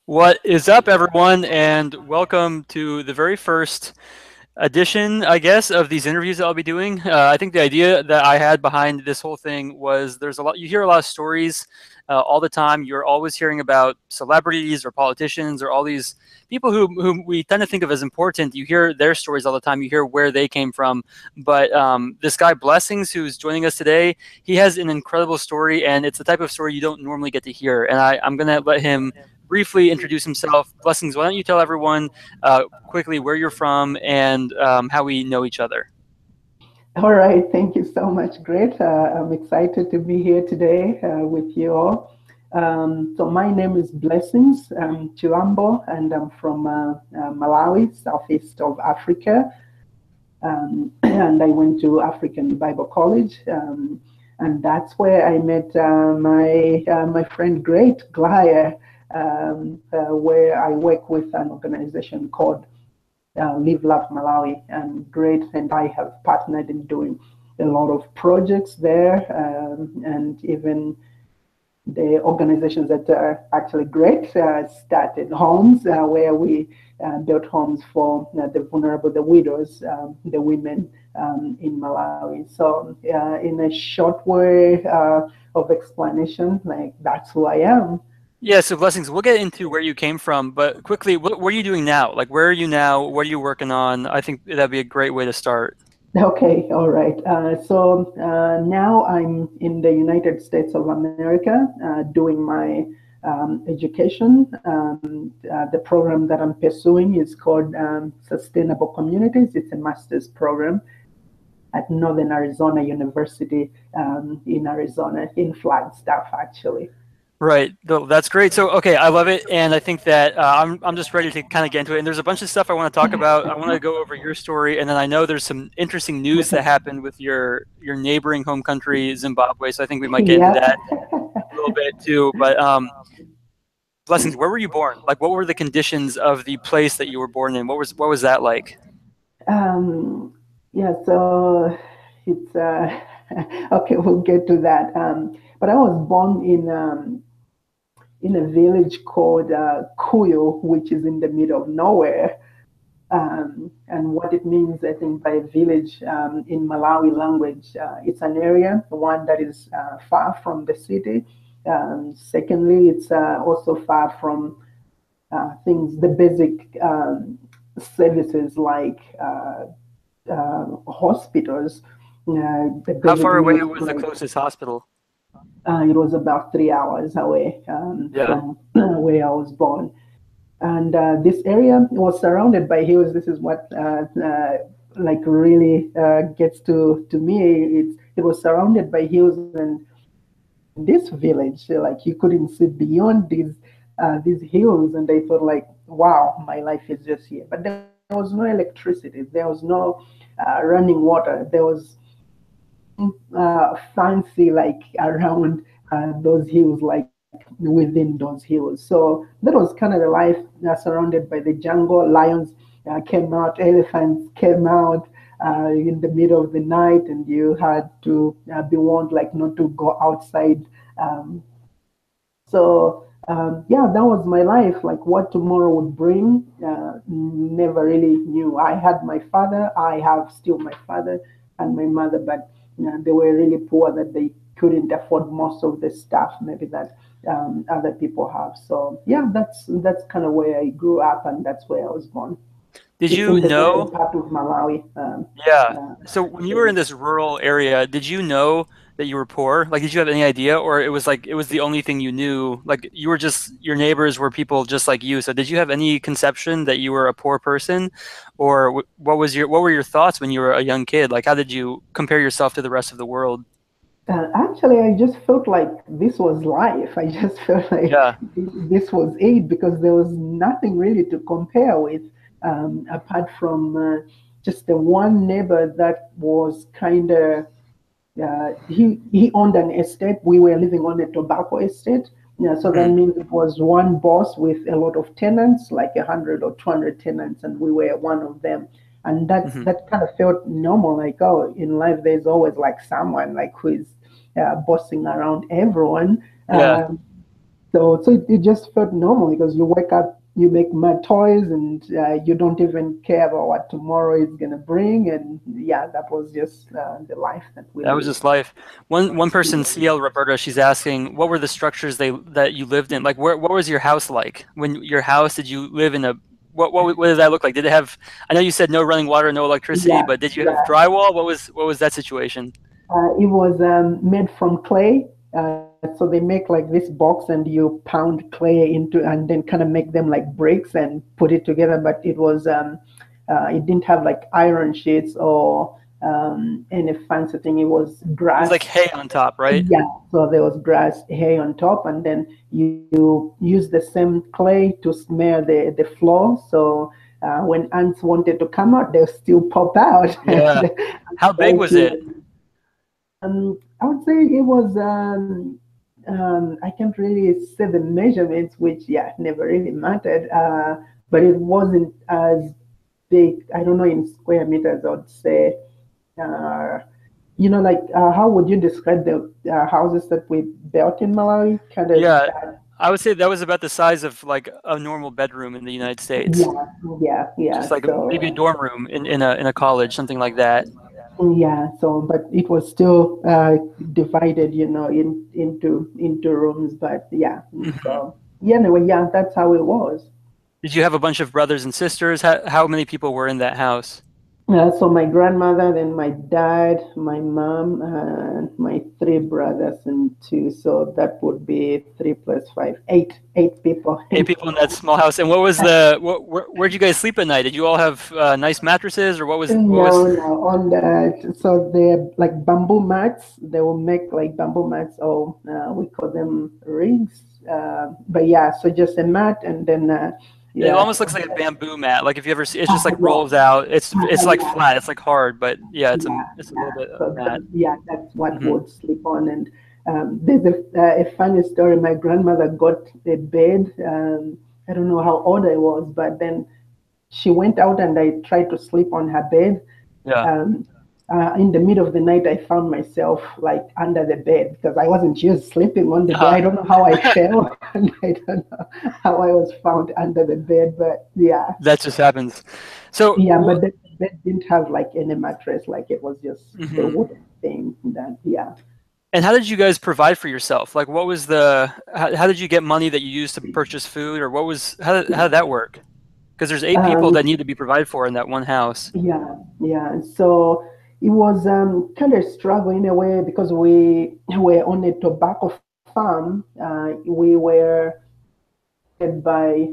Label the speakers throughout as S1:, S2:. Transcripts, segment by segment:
S1: What is up, everyone, and welcome to the very first edition, I guess, of these interviews that I'll be doing. I think the idea that I had behind this whole thing was there's a lot, you hear a lot of stories all the time. You're always hearing about celebrities or politicians or all these people who we tend to think of as important. You hear their stories all the time. You hear where they came from. But this guy, Blessings, who's joining us today, he has an incredible story, and it's the type of story you don't normally get to hear. And I'm going to let him briefly introduce himself. Blessings, why don't you tell everyone quickly where you're from and how we know each other?
S2: All right, thank you so much. Great. I'm excited to be here today with you all. So my name is Blessings Chilambo, and I'm from Malawi, southeast of Africa. And I went to African Bible College, and that's where I met my friend Great Glaya, where I work with an organization called Live Love Malawi, and Great and I have partnered in doing a lot of projects there, and even the organizations that are actually great started homes where we built homes for the vulnerable, the widows, the women in Malawi. So, in a short way of explanation, like that's who I am.
S1: Yeah, so Blessings, we'll get into where you came from, but quickly, what are you doing now? Like, where are you now? What are you working on? I think that'd be a great way to start.
S2: Okay, all right. So now I'm in the United States of America doing my education. The program that I'm pursuing is called Sustainable Communities. It's a master's program at Northern Arizona University in Arizona, in Flagstaff, actually.
S1: Right. That's great. So, okay, I love it, and I think that I'm just ready to kind of get into it. And there's a bunch of stuff I want to talk about. I want to go over your story, and then I know there's some interesting news that happened with your neighboring home country, Zimbabwe. So I think we might get into
S2: Yeah.
S1: that a little bit too. But Blessings, where were you born? Like, what were the conditions of the place that you were born in? What was that like?
S2: Um, yeah, so it's okay, we'll get to that. But I was born in a village called Kuyo, which is in the middle of nowhere. And what it means, I think, by village in Malawi language, it's an area, one that is far from the city. Secondly, it's also far from things, the basic services like hospitals, the
S1: How
S2: basic
S1: far away
S2: needs
S1: was the
S2: like
S1: closest hospital?
S2: it was about 3 hours away
S1: Yeah.
S2: from where I was born. And this area was surrounded by hills. This is what like really gets to me. It was surrounded by hills, and this village, like you couldn't see beyond these hills, and they thought like, wow, my life is just here. But there was no electricity. There was no running water. There was fancy like around those hills, like within those hills. So that was kind of the life surrounded by the jungle. Lions came out, elephants came out in the middle of the night, and you had to be warned like not to go outside. So yeah, that was my life. Like what tomorrow would bring, never really knew. I had my father. I have still my father and my mother, but they were really poor that they couldn't afford most of the stuff maybe that other people have. So yeah, that's kind of where I grew up, and that's where I was born.
S1: Did
S2: It's
S1: you
S2: in the northern
S1: know?
S2: part of Malawi.
S1: Yeah. So when you were in
S2: Actually.
S1: this rural area, did you know that you were poor? Like, did you have any idea, or it was like it was the only thing you knew? Like, you were just your neighbors were people just like you. So did you have any conception that you were a poor person, or what were your thoughts when you were a young kid? Like, how did you compare yourself to the rest of the world?
S2: Actually, I just felt like this was life. I just felt like
S1: Yeah.
S2: this was it because there was nothing really to compare with, apart from just the one neighbor that was kind of he owned an estate. We were living on a tobacco estate. Yeah, so that
S1: Mhm.
S2: means it was one boss with a lot of tenants, like 100 or 200 tenants, and we were one of them. And
S1: Mhm.
S2: that kind of felt normal. Like, oh, in life there's always like someone like who is bossing around everyone.
S1: Yeah.
S2: So it just felt normal because you wake up, you make mud toys, and you don't even care about what tomorrow is gonna bring. And yeah, that was just the life that we
S1: That was
S2: lived.
S1: just life. One person, CL Roberta, she's asking, what were the structures that you lived in? Like, what was your house like? When your house, did you live in a what did that look like? Did it have? I know you said no running water, no electricity,
S2: Yeah,
S1: but did you have
S2: yeah.
S1: drywall? What was that situation?
S2: It was made from clay. So they make like this box and you pound clay into and then kind of make them like bricks and put it together. But it didn't have like iron sheets or any fancy thing. It was
S1: It was like
S2: grass.
S1: hay on top, right?
S2: Yeah, so there was grass hay on top, and then you use the same clay to smear the floor. So when ants wanted to come out, they'll still pop out
S1: Yeah.
S2: and
S1: How big
S2: try
S1: was it?
S2: to. I would say it was. I can't really say the measurements, which yeah, never really mattered. But it wasn't as big. I don't know in square meters. I would say. Uh, like how would you describe the houses that we built in Malawi? Kind of
S1: Yeah,
S2: that.
S1: I would say that was about the size of like a normal bedroom in the United States.
S2: Yeah, yeah, yeah.
S1: Just like maybe a
S2: So
S1: dorm room in a college, something like that.
S2: yeah, so but it was still divided, into rooms. But yeah,
S1: Hmm.
S2: so yeah, anyway, yeah, that's how it was.
S1: Did you have a bunch of brothers and sisters? How many people were in that house?
S2: So my grandmother, then my dad, my mom, and my three brothers and two. So that would be three plus five, eight people.
S1: 8 people in that small house. And what was the where'd you guys sleep at night? Did you all have nice mattresses, or what was?
S2: No, no, on that. So they're like bamboo mats. They will make like bamboo mats, or we call them rings. But yeah, so just a mat, and then
S1: It
S2: yeah,
S1: almost looks like a bamboo mat. Like if you ever see, it's just like
S2: yeah,
S1: rolls out. It's like
S2: yeah,
S1: flat. It's like hard, but yeah, it's a
S2: yeah,
S1: it's a little
S2: yeah.
S1: bit of a
S2: So
S1: mat.
S2: yeah, that's what
S1: Hmm.
S2: would sleep on. And there's a funny story. My grandmother got a bed. I don't know how old I was, but then she went out and I tried to sleep on her bed.
S1: Yeah.
S2: Um, in the middle of the night, I found myself like under the bed because I wasn't just sleeping on the bed. I don't know how I fell, and I don't know how I was found under the bed. But yeah,
S1: That just happens. So,
S2: yeah. But the bed didn't have like any mattress. Like it was just the
S1: mhm.
S2: wooden thing. That yeah.
S1: And how did you guys provide for yourself? Like, what was how did you get money that you used to purchase food, or how did that work? Because there's 8 people that
S2: Um,
S1: need to be provided for in that one house.
S2: yeah, yeah. So it was kind of struggle in a way because we were on a tobacco farm. We were by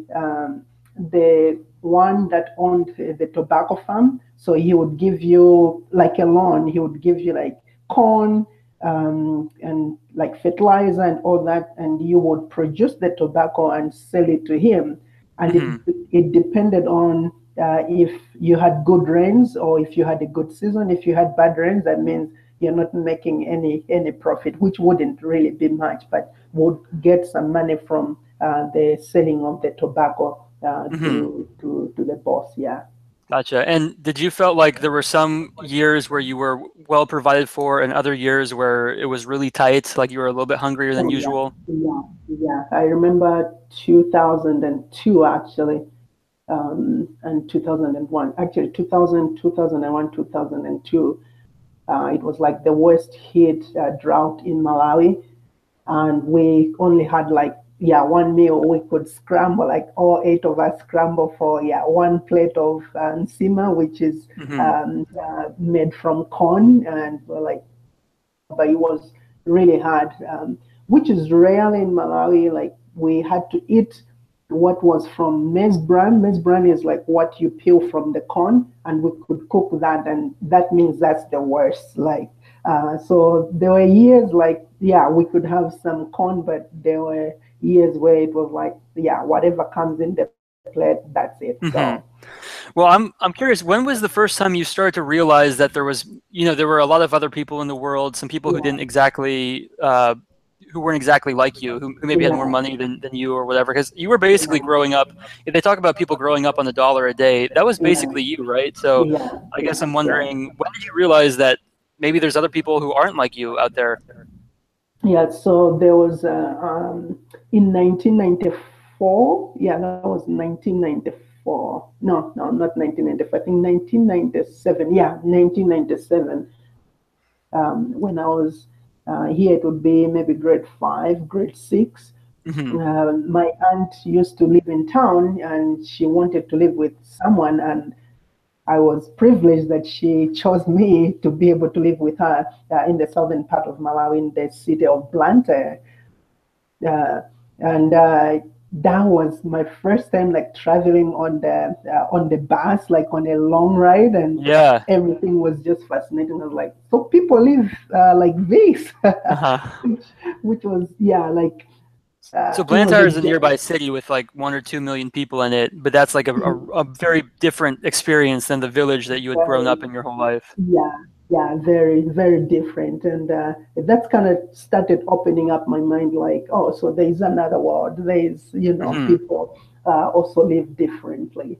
S2: the one that owned the tobacco farm. So he would give you like a loan. He would give you like corn and like fertilizer and all that, and you would produce the tobacco and sell it to him. And
S1: Hmm.
S2: it depended on if you had good rains or if you had a good season. If you had bad rains, that means you're not making any profit, which wouldn't really be much, but would get some money from the selling of the tobacco
S1: Hmm.
S2: to the boss. Yeah.
S1: Gotcha. And did you felt like there were some years where you were well provided for, and other years where it was really tight, like you were a little bit hungrier than
S2: Oh yeah,
S1: usual?
S2: yeah, yeah. I remember 2002 actually, and 2001. Actually, 2000, 2001, 2002. It was like the worst hit drought in Malawi, and we only had like one meal we could scramble, like all eight of us scramble for one plate of nsima, which is
S1: Hmm.
S2: made from corn, and we're like, but it was really hard, which is rare in Malawi. Like we had to eat what was from maize bran. Maize bran is like what you peel from the corn, and we could cook that, and that means that's the worst. Like, so there were years like, we could have some corn, but there were years where it was like, whatever comes in the plate, that's it. So
S1: Hmm. Well, I'm curious, when was the first time you started to realize that there were a lot of other people in the world, some people who
S2: yeah,
S1: didn't exactly who weren't exactly like you, who maybe had more
S2: yeah,
S1: money than you or whatever, because you were basically growing up. If they talk about people growing up on $1 a day, that was
S2: yeah,
S1: basically you, right? So
S2: yeah,
S1: I guess
S2: yeah.
S1: I'm
S2: So
S1: wondering, when did you realize that maybe there's other people who aren't like you out there?
S2: Yeah, so there was in 1994. Yeah, that was 1994. No, no, not 1994. I think 1997. Yeah, 1997. When I was here, it would be maybe grade five, grade six.
S1: Hmm.
S2: My aunt used to live in town, and she wanted to live with someone, and I was privileged that she chose me to be able to live with her in the southern part of Malawi, in the city of Blantyre. Uh, and that was my first time like traveling on the bus, like on a long ride, and
S1: Yeah.
S2: everything was just fascinating. I was like, so people live like this,
S1: Uh-huh.
S2: which, which was yeah, like
S1: So
S2: it was
S1: Blantyre
S2: a
S1: is a nearby city with like 1 or 2 million people in it, but that's like a very different experience than the village that you had grown up
S2: very
S1: in your whole life.
S2: yeah, yeah, very, very different. And that's kind of started opening up my mind like, oh, so there's another world. There's,
S1: Hmm.
S2: people also live differently.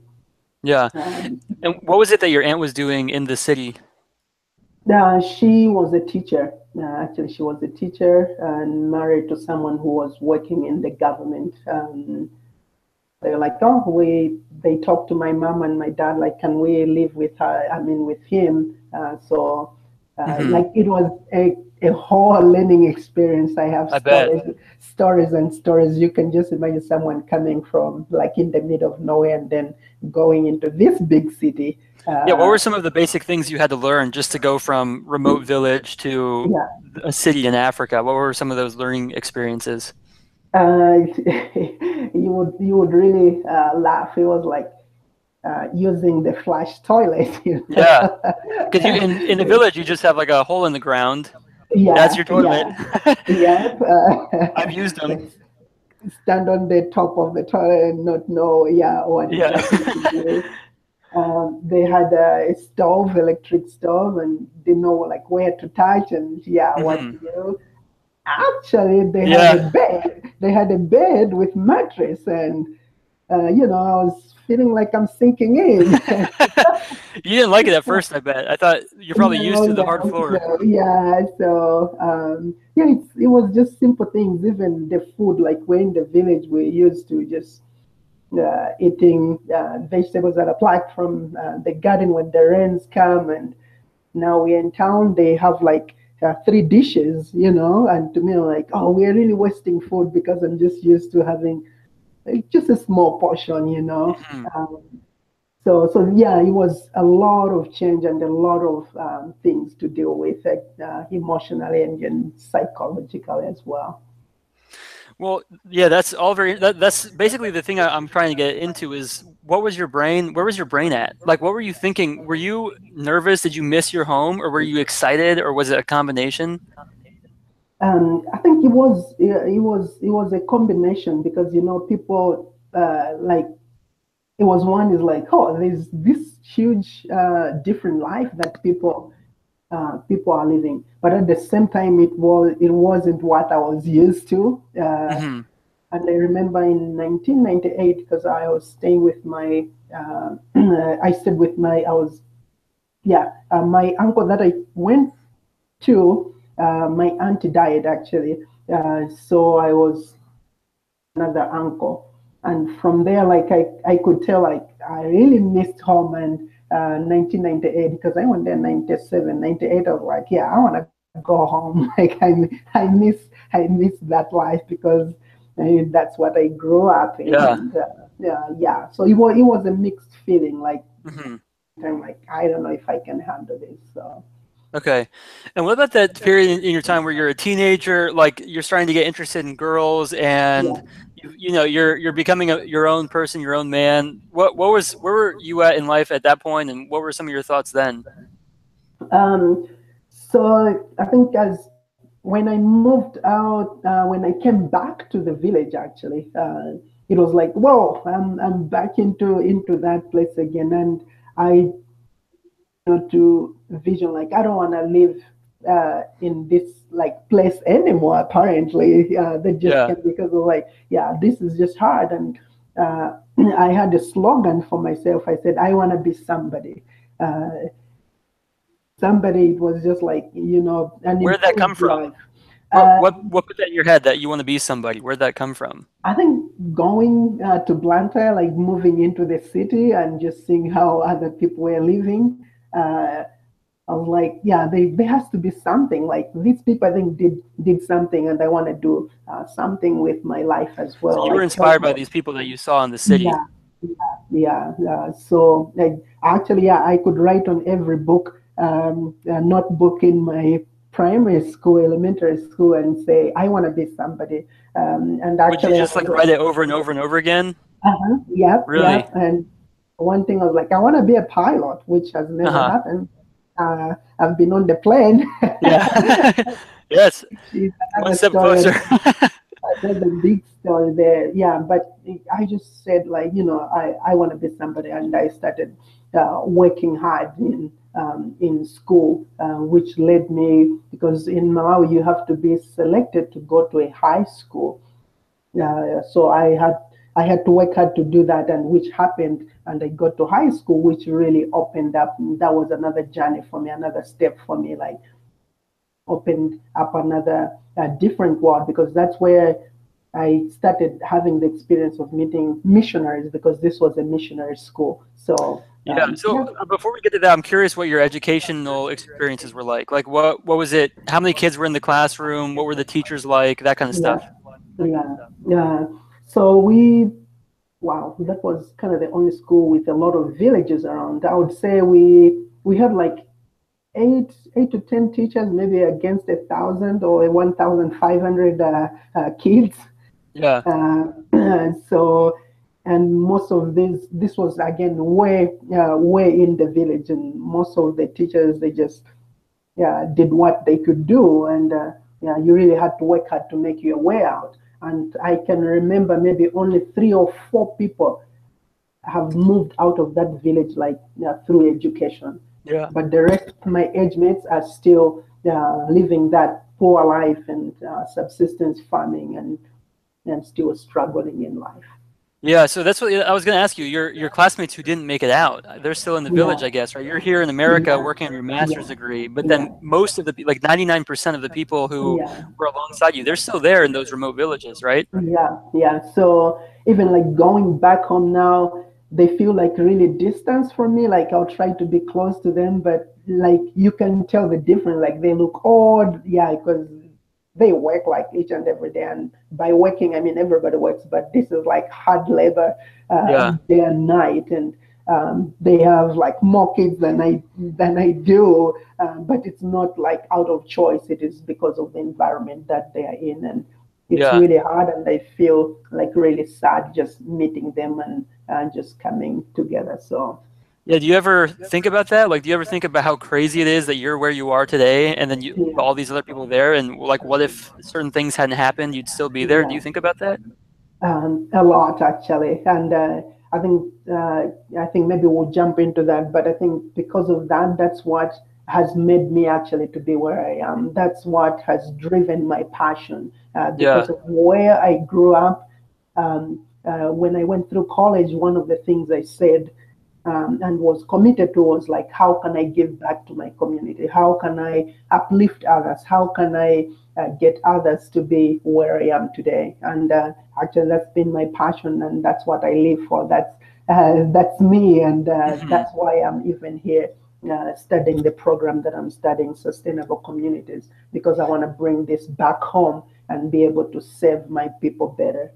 S1: Yeah.
S2: Um,
S1: And what was it that your aunt was doing in the city?
S2: she was a teacher. Actually, she was a teacher and married to someone who was working in the government. They were like, oh, they talked to my mom and my dad, like, can we live with her? I mean, with him.
S1: Hmm.
S2: Like, it was a whole learning experience. I have
S1: I bet.
S2: stories and stories. You can just imagine someone coming from like in the middle of nowhere and then going into this big city.
S1: Yeah, what were
S2: Uh,
S1: some of the basic things you had to learn just to go from remote village to
S2: yeah,
S1: a city in Africa? What were some of those learning experiences?
S2: you would really laugh. It was like using the flash toilet,
S1: Yeah, because you in the village you just have like a hole in the ground. That's
S2: Yeah,
S1: your toilet.
S2: yeah, yep.
S1: I've used them.
S2: Like stand on the top of the toilet and not know, yeah, what
S1: Yeah.
S2: exactly to do. They had a stove, electric stove, and didn't know like where to touch and yeah, what
S1: Hmm.
S2: to do. Actually, they had a
S1: Yeah.
S2: bed. They had a bed with mattress, and I was feeling like I'm sinking in.
S1: You didn't like it at first, I bet. I thought you're probably used
S2: No,
S1: to the hard
S2: no,
S1: floor.
S2: no. Yeah, so yeah, it was just simple things. Even the food, like we're in the village, we're used to just eating vegetables that are plucked from the garden when the rains come. And now we're in town, they have like three dishes, and to me, I'm like, oh, we're really wasting food because I'm just used to having just a small portion.
S1: Hmm.
S2: Um, so yeah, it was a lot of change and a lot of things to deal with emotionally and psychologically as well.
S1: Well, yeah, that's all that's basically the thing I'm trying to get into is what was your brain, where was your brain at? Like, what were you thinking? Were you nervous? Did you miss your home? Or were you excited? Or was it a combination?
S2: I think it was a combination because people like it was one is like, oh, there's this huge different life that people are living, but at the same time it wasn't what I was used to.
S1: Hmm.
S2: And I remember in 1998, because I was staying with my, I stayed with my, I was, yeah, my uncle that I went to, my auntie died actually. So I was another uncle. And from there, like I could tell, like I really missed home and 1998 because I went there 97, 98. I was like, yeah, I want to go home. Like I miss that life because that's what I grew up in.
S1: Yeah.
S2: And yeah, so it was a mixed feeling. Like
S1: Hmm.
S2: I'm like, I don't know if I can handle this. So
S1: Okay. And what about that period in your time where you're a teenager, like you're starting to get interested in girls and
S2: yeah.
S1: you're becoming your own person, your own man. Where were you at in life at that point and what were some of your thoughts then?
S2: Um, so I think as when I moved out, when I came back to the village, actually, it was like, whoa, I'm back into that place again, and I to vision like I don't want to live in this like place anymore. Apparently, they just
S1: Yeah.
S2: can't because of like, yeah, this is just hard. And I had a slogan for myself. I said, I want to be somebody. Uh, Somebody, it was just like an
S1: Where did that come
S2: improved
S1: from?
S2: life.
S1: What
S2: Uh,
S1: what what put that in your head that you want to be somebody? Where'd that come from?
S2: I think going to Blantyre, like moving into the city and just seeing how other people were living, I was like, yeah, there has to be something. Like these people, I think did something, and I want to do something with my life as
S1: So
S2: well.
S1: you were
S2: Like help.
S1: inspired by these people that you saw in the city.
S2: Yeah, yeah. So like actually, yeah, I could write on every book, notebook in my primary school, elementary school, and say I want to be somebody. And
S1: Would you
S2: actually,
S1: just like write it over and over and over again?
S2: yeah.
S1: Really?
S2: And one thing I was like, I want to be a pilot, which has never
S1: Uh-huh.
S2: happened. I've been on the plane.
S1: Yeah. Yes.
S2: She's
S1: One
S2: another
S1: step
S2: story.
S1: closer.
S2: There's a big story there. Yeah, but I just said like, I want to be somebody, and I started working hard in school, which led me because in Malawi you have to be selected to go to a high school. So I had to work hard to do that, and which happened, and I got to high school, which really opened up. That was another journey for me, another step for me, like opened up another different world because that's where I started having the experience of meeting missionaries because this was a missionary school. So
S1: Yeah.
S2: yeah,
S1: So before we get to that, I'm curious what your educational experiences were like. Like what was it? How many kids were in the classroom? What were the teachers like? That kind of
S2: yeah,
S1: stuff.
S2: yeah. So wow, that was kind of the only school with a lot of villages around. I would say we had like eight to ten teachers, maybe against 1,000 or 1,500 kids.
S1: Yeah.
S2: Uh, so, and most of this was again way in the village, and most of the teachers they just yeah did what they could do, and yeah, you really had to work hard to make your way out. And I can remember maybe only 3 or 4 people have moved out of that village like through education,
S1: Yeah.
S2: but the rest of my age mates are still living that poor life and subsistence farming and still struggling in life.
S1: Yeah, so that's what I was going to ask you. Your classmates who didn't make it out, they're still in the village,
S2: Yeah,
S1: I guess, right? You're here in America
S2: yeah,
S1: working on your master's
S2: yeah,
S1: degree, but then
S2: yeah,
S1: most of the like 99% of the people who
S2: yeah.
S1: were alongside you, they're still there in those remote villages, right?
S2: Yeah. So even like going back home now, they feel like really distance from me. Like I'll try to be close to them, but like you can tell the difference. Like they look odd, yeah, because they work like each and every day. And by working, I mean everybody works, but this is like hard labor,
S1: Yeah.
S2: day and night, and they have like more kids than I do. But it's not like out of choice. It is because of the environment that they are in, and it's
S1: Yeah.
S2: really hard, and I feel like really sad just meeting them and just coming together. So
S1: Yeah, do you ever think about that? Like, do you ever think about how crazy it is that you're where you are today and then you
S2: yeah,
S1: all these other people there and like what if certain things hadn't happened, you'd still be there? Do
S2: yeah.
S1: you think about that?
S2: A lot actually, and I think maybe we'll jump into that. But I think because of that, that's what has made me actually to be where I am. That's what has driven my passion
S1: Yeah.
S2: because of where I grew up. When I went through college, one of the things I said and was committed to was like, how can I give back to my community? How can I uplift others? How can I get others to be where I am today? And actually, that's been my passion, and that's what I live for. That's me, and
S1: Hmm.
S2: that's why I'm even here studying the program that I'm studying, sustainable communities, because I want to bring this back home and be able to serve my people better.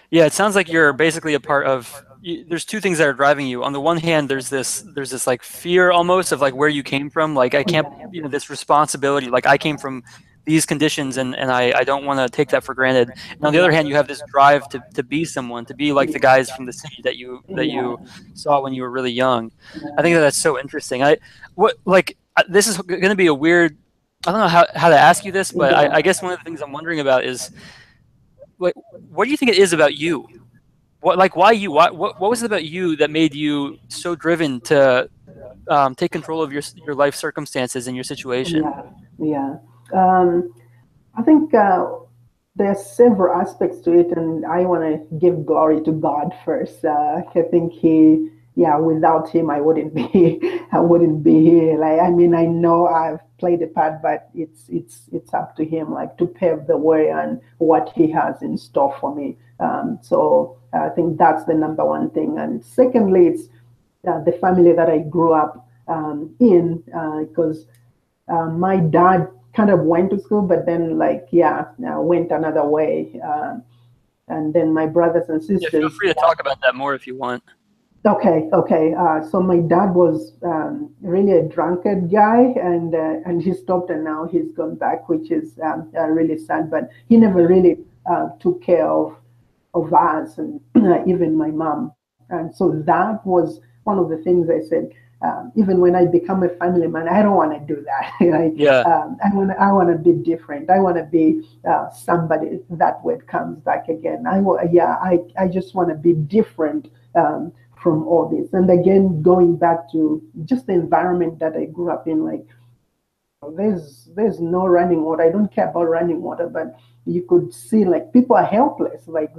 S1: Yeah, it sounds like you're basically a part of there's two things that are driving you. On the one hand, there's this like fear almost of like where you came from. Like I can't,
S2: Yeah,
S1: this responsibility. Like I came from these conditions and I don't want to take that for granted. And on the other
S2: yeah,
S1: hand, you have this drive to be someone, to be like the guys from the city that you
S2: yeah,
S1: saw when you were really young. I think
S2: yeah.
S1: that that's so interesting. This is going to be a weird I don't know how to ask you this, but I
S2: Yeah.
S1: guess one of the things I'm wondering about is like what do you think it is about you? Why you? What was it about you that made you so driven to take control of your life circumstances and your situation?
S2: Yeah, yeah. Um, I think there are several aspects to it, and I want to give glory to God first. I think yeah, without him, I wouldn't be, I wouldn't be here. Like, I mean, I know I've played a part, but it's up to him, like, to pave the way and what he has in store for me. So I think that's the number one thing. And secondly, it's the family that I grew up in, because my dad kind of went to school, but then, like, yeah, went another way. And then my brothers and
S1: Yeah, feel
S2: sisters.
S1: free to talk about that more if you want.
S2: Okay, okay. So my dad was really a drunkard guy, and he stopped, and now he's gone back, which is really sad. But he never really took care of us, and even my mom. And so that was one of the things I said. Even when I become a family man, I don't want to do that. Like,
S1: Yeah.
S2: I want to be different. I want to be somebody that word comes back again. Yeah, I just want to be different. From all this. And again, going back to just the environment that I grew up in, like, there's no running water. I don't care about running water, but you could see, like, people are helpless. Like,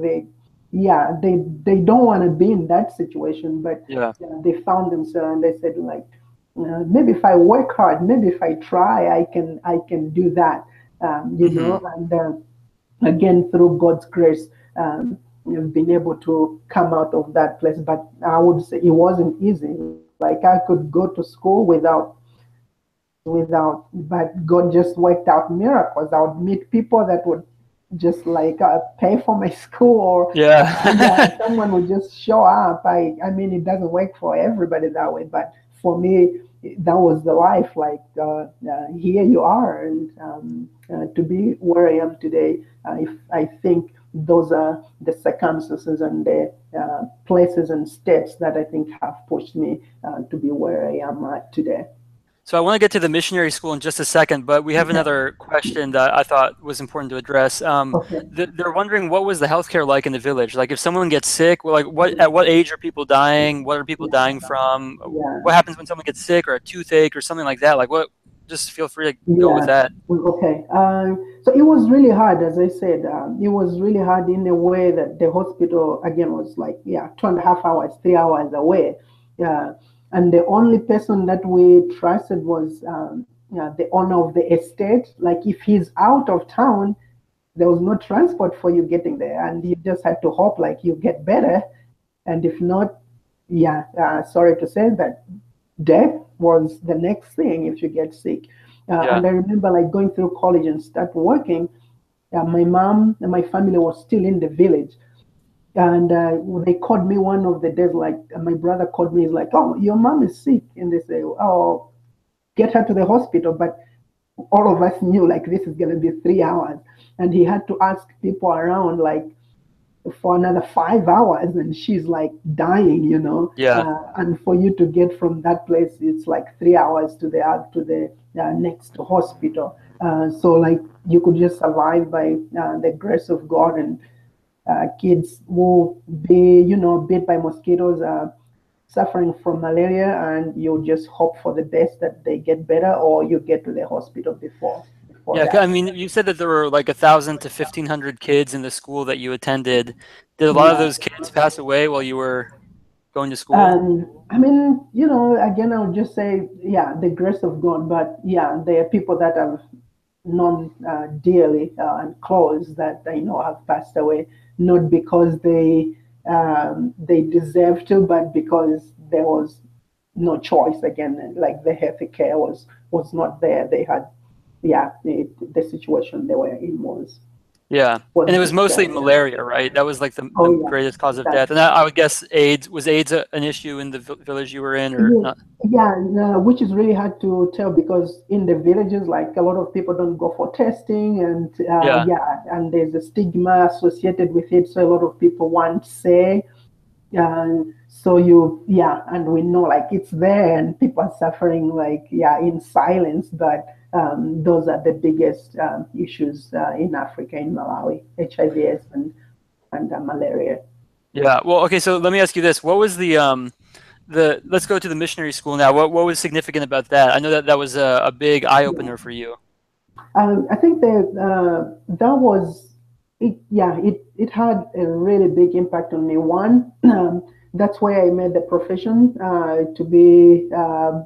S2: yeah, they don't want to be in that situation, but
S1: Yeah.
S2: they found themselves, and they said, like, maybe if I work hard, maybe if I try, I can do that.
S1: Hmm.
S2: And again, through God's grace, you've been able to come out of that place. But I would say it wasn't easy. Like, I could go to school without, but God just worked out miracles. I would meet people that would just, like, pay for my school, or yeah,
S1: Yeah.
S2: someone would just show up. I mean, it doesn't work for everybody that way, but for me, that was the life. Like, here you are, and to be where I am today, I think those are the circumstances and the places and steps that I think have pushed me to be where I am today.
S1: So I want to get to the missionary school in just a second, but we have
S2: Okay.
S1: another question that I thought was important to address.
S2: Okay.
S1: They're wondering what was the healthcare like in the village? Like if someone gets sick, well, like what at what age are people dying? What are people
S2: Yeah.
S1: dying from?
S2: Yeah.
S1: What happens when someone gets sick or a toothache or something like that? Like what? Just feel free to go with
S2: Yeah.
S1: that.
S2: Okay. So it was really hard, as I said. It was really hard in a way that the hospital, again, was like, yeah, 2.5 hours, 3 hours away. Yeah. And the only person that we trusted was yeah, the owner of the estate. Like, if he's out of town, there was no transport for you getting there, and you just had to hope, like, you get better. And if not, yeah, sorry to say that death was the next thing if you get sick.
S1: Yeah.
S2: And I remember, like, going through college and start working. My mom and my family was still in the village, and they called me one of the days. Like, my brother called me. He's like, "Oh, your mom is sick," and they say, "Oh, get her to the hospital." But all of us knew, like, this is gonna be 3 hours, and he had to ask people around, like, for another 5 hours, and she's like dying.
S1: Yeah.
S2: And for you to get from that place, it's like 3 hours to the next hospital. So, like, you could just survive by the grace of God. And kids will be, bit by mosquitoes, suffering from malaria, and you just hope for the best that they get better, or you get to the hospital before
S1: Yeah. I
S2: that.
S1: mean, you said that there were like 1,000 to 1,500 kids in the school that you attended. Did a lot of
S2: Yeah.
S1: those kids pass away while you were going to school?
S2: And I mean, again, I would just say, yeah, the grace of God. But yeah, there are people that I've known dearly and close that I know have passed away, not because they deserve to, but because there was no choice. Again, like, the health care was not there. They had, yeah, the situation they were in
S1: Yeah. And
S2: was
S1: it was
S2: just
S1: mostly
S2: yeah.
S1: malaria, right? That was like the
S2: Oh yeah,
S1: greatest cause of death.
S2: that's
S1: And I would guess AIDS, was AIDS an issue in the village you were in or
S2: yeah,
S1: not?
S2: yeah, no, which is really hard to tell, because in the villages, like, a lot of people don't go for testing, and
S1: Yeah.
S2: yeah, and there's a stigma associated with it. So a lot of people won't say. So yeah, and we know, like, it's there, and people are suffering, like, yeah, in silence. But those are the biggest issues in Africa, in Malawi: HIV/AIDS and malaria.
S1: Yeah. Well, okay, so let me ask you this. What was the let's go to the missionary school now. What was significant about that? I know that that was a big eye
S2: Yeah.
S1: opener for you.
S2: I think that was it. Yeah, it had a really big impact on me. One, that's where I made the profession to be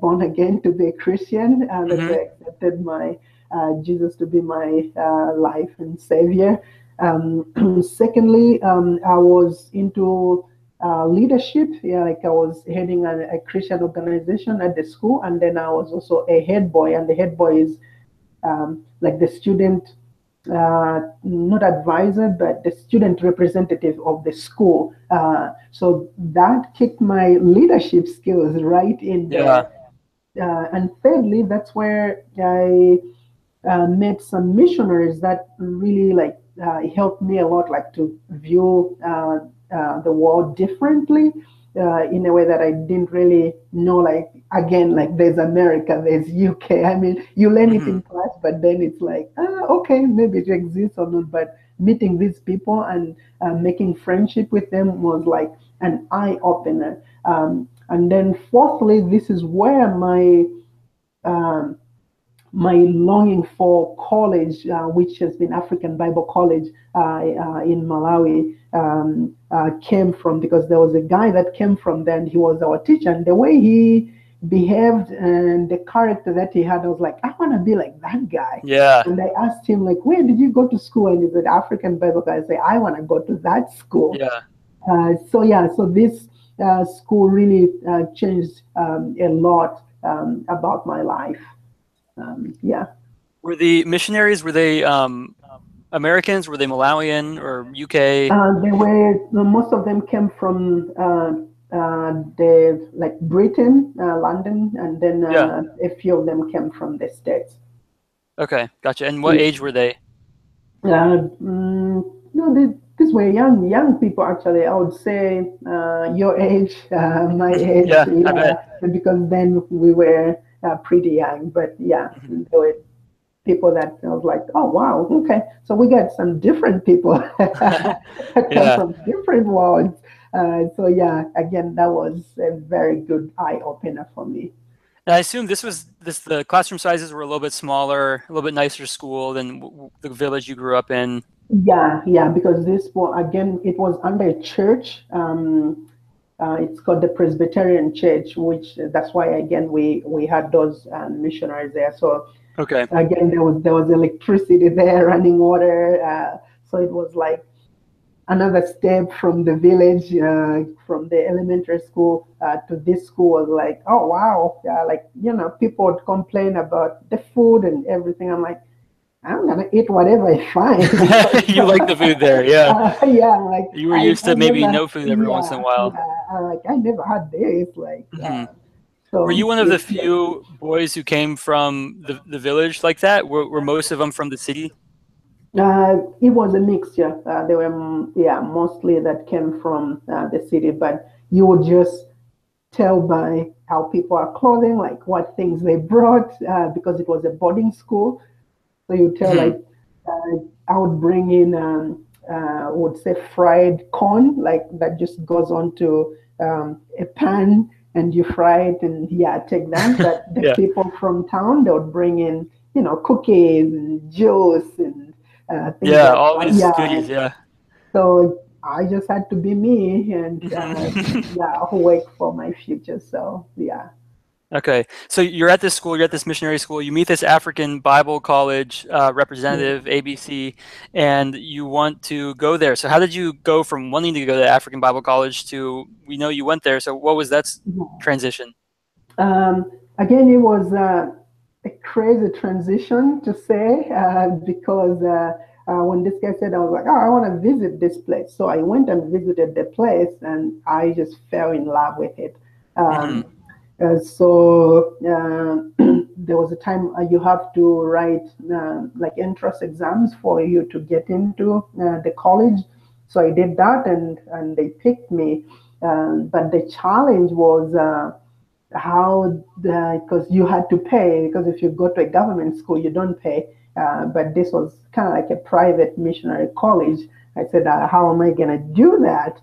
S2: born again, to be a Christian. That's
S1: Hmm.
S2: where I accepted my Jesus to be my life and savior. Secondly, I was into leadership. Yeah, like I was heading a Christian organization at the school, and then I was also a head boy. And the head boy is like the student, not advisor, but the student representative of the school. So that kicked my leadership skills right in
S1: Yeah.
S2: there. And thirdly, that's where I met some missionaries that really like helped me a lot, like to view the world differently in a way that I didn't really know. Like again, like there's America, there's UK. I mean, you learn it
S1: Hmm.
S2: in class, but then it's like, okay, maybe it exists or not. But meeting these people and making friendship with them was like an eye opener. And then fourthly, this is where um, my longing for college, which has been African Bible College in Malawi, came from, because there was a guy that came from there and he was our teacher. And the way he behaved and the character that he had, I was like, I want to be like that guy.
S1: Yeah.
S2: And I asked him, like, where did you go to school? And he said, African Bible College. I say, I want to go to that school.
S1: Yeah.
S2: So yeah, so this school really changed a lot about my life. Yeah.
S1: Were the missionaries, were they Americans? Were they Malawian or UK?
S2: They were most of them came from the like Britain, London, and then
S1: Yeah.
S2: a few of them came from the States.
S1: Okay. Gotcha. And what age were they?
S2: No, these were young people actually. I would say your age, my age,
S1: Yeah, I
S2: yeah,
S1: bet.
S2: because then we were pretty young. But yeah,
S1: Mhm.
S2: there were people that I was like, oh wow, okay. So we got some different people that come
S1: Yeah.
S2: from different worlds. So yeah, again, that was a very good eye opener for me.
S1: And I assume the classroom sizes were a little bit smaller, a little bit nicer school than the village you grew up in.
S2: Yeah, yeah, because this was again, it was under a church. It's called the Presbyterian Church, which that's why again we had those missionaries there. So
S1: Okay.
S2: again, there was electricity there, running water. So it was like another step from the village, from the elementary school to this school was like, oh wow, like people would complain about the food and everything. I'm like, I'm gonna eat whatever I find because
S1: You like the food there, yeah.
S2: yeah, like
S1: You were
S2: I
S1: used
S2: I
S1: to maybe
S2: never
S1: no food every once in a
S2: yeah
S1: while.
S2: yeah like I never had this like
S1: Hmm. Were you
S2: so
S1: one of the
S2: it's yeah.
S1: few boys who came from the village like that? Were most of them from the city?
S2: It was a mixture. They were, yeah, mostly that came from the city, but you would just tell by how people are clothing, like what things they brought, because it was a boarding school. So you tell
S1: Hmm.
S2: like, I would bring in, would say fried corn, like that just goes onto a pan and you fry it and yeah, take that. But the
S1: Yeah.
S2: people from town, they would bring in, cookies and juice and things
S1: Yeah,
S2: like
S1: all
S2: that.
S1: these
S2: Yeah.
S1: goodies, yeah.
S2: So I just had to be me and
S1: Hmm.
S2: yeah, wait for my future. So yeah.
S1: Okay, so you're at this school, you're at this missionary school, you meet this African Bible College representative, ABC, and you want to go there. So how did you go from wanting to go to African Bible College to, we know you went there, so what was that
S2: Yeah.
S1: transition?
S2: Again, it was a crazy transition to say because when this guy said, I was like, oh, I want to visit this place. So I went and visited the place and I just fell in love with it.
S1: Hmm.
S2: Um, so there was a time you have to write like entrance exams for you to get into the college. So I did that and they picked me. But the challenge was how because you had to pay because if you go to a government school you don't pay but this was kind of like a private missionary college. I said how am I going to do that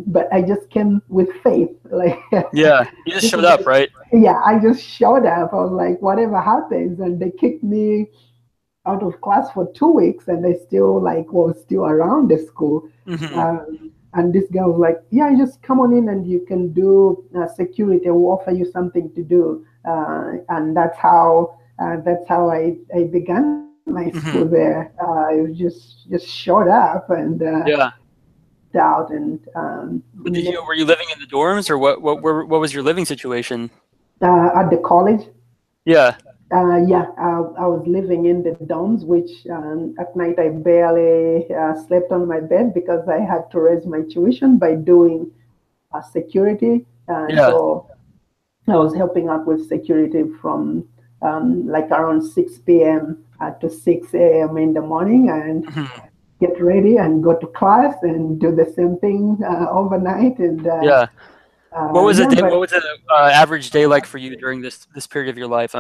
S2: but I just came with faith like
S1: Yeah, you just
S2: this
S1: showed
S2: is
S1: up, right?
S2: yeah, I just showed up. I was like whatever happens and they kicked me out of class for 2 weeks and I still like was still around the school.
S1: Hmm.
S2: um, And this guy was like, yeah, just come on in and you can do security. We'll offer you something to do. And that's how I began my school
S1: Hmm.
S2: there. I was just showed up and
S1: Yeah.
S2: out and
S1: But were you living in the dorms, or what was your living situation?
S2: at the college.
S1: Yeah.
S2: Yeah, I was living in the dorms, which at night I barely slept on my bed because I had to raise my tuition by doing security.
S1: Yeah.
S2: So I was helping out with security from like around 6 p.m. To 6 a.m. in the morning and
S1: Hmm.
S2: get ready and go to class and do the same thing overnight. And
S1: Yeah. What was a
S2: yeah,
S1: day?
S2: but
S1: What was an average day like for you during this period of your life,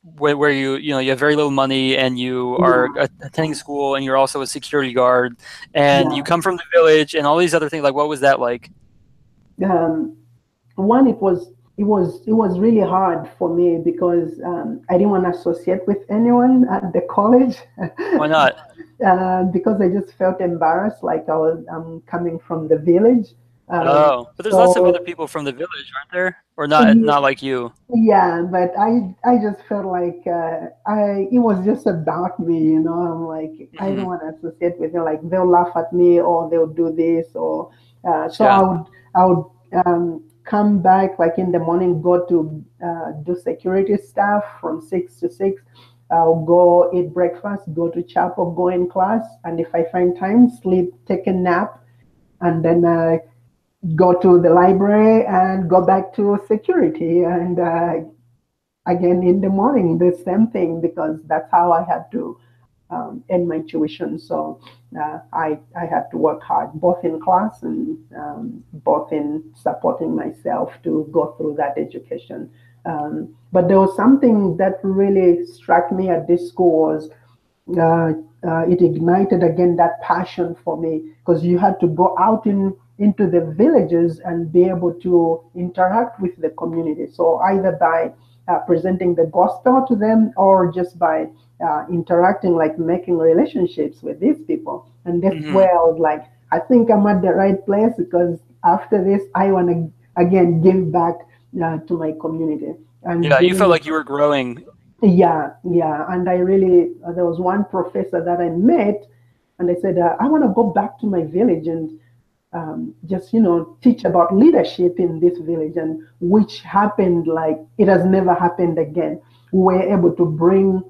S1: where you have very little money and you are
S2: yeah,
S1: attending school and you're also a security guard and you
S2: yeah.
S1: come from the village and all these other things? Like, what was that like?
S2: Um, One, it was really hard for me because I didn't want to associate with anyone at the college
S1: Why not?
S2: because I just felt embarrassed, like I was coming from the village.
S1: Oh, but there's lots of other
S2: So
S1: people from the village, aren't there? Or not? Not like you.
S2: yeah, but I just felt like I it was just about me, you know. I'm like I don't
S1: Hmm.
S2: want to associate with them. Like they'll laugh at me or they'll do this or so
S1: Yeah.
S2: I would come back like in the morning, go to do security stuff from 6 to 6. I'll go eat breakfast, go to chapel, go in class, and if I find time, sleep, take a nap, and then go to the library and go back to security and again in the morning the same thing because that's how I had to end my tuition. So I had to work hard both in class and both in supporting myself to go through that education. But there was something that really struck me at this school was uh, it ignited again that passion for me because you had to go out into the villages and be able to interact with the community. So either by presenting the gospel to them or just by interacting, like making relationships with these people. And that's
S1: Hmm.
S2: where I was like, I think I'm at the right place because after this, I want to again give back to my community and
S1: Yeah. You felt
S2: doing
S1: like you were growing.
S2: yeah, yeah. And I really, there was one professor that I met, and I said, I want to go back to my village and just, teach about leadership in this village, and which happened like it has never happened again. We were able to bring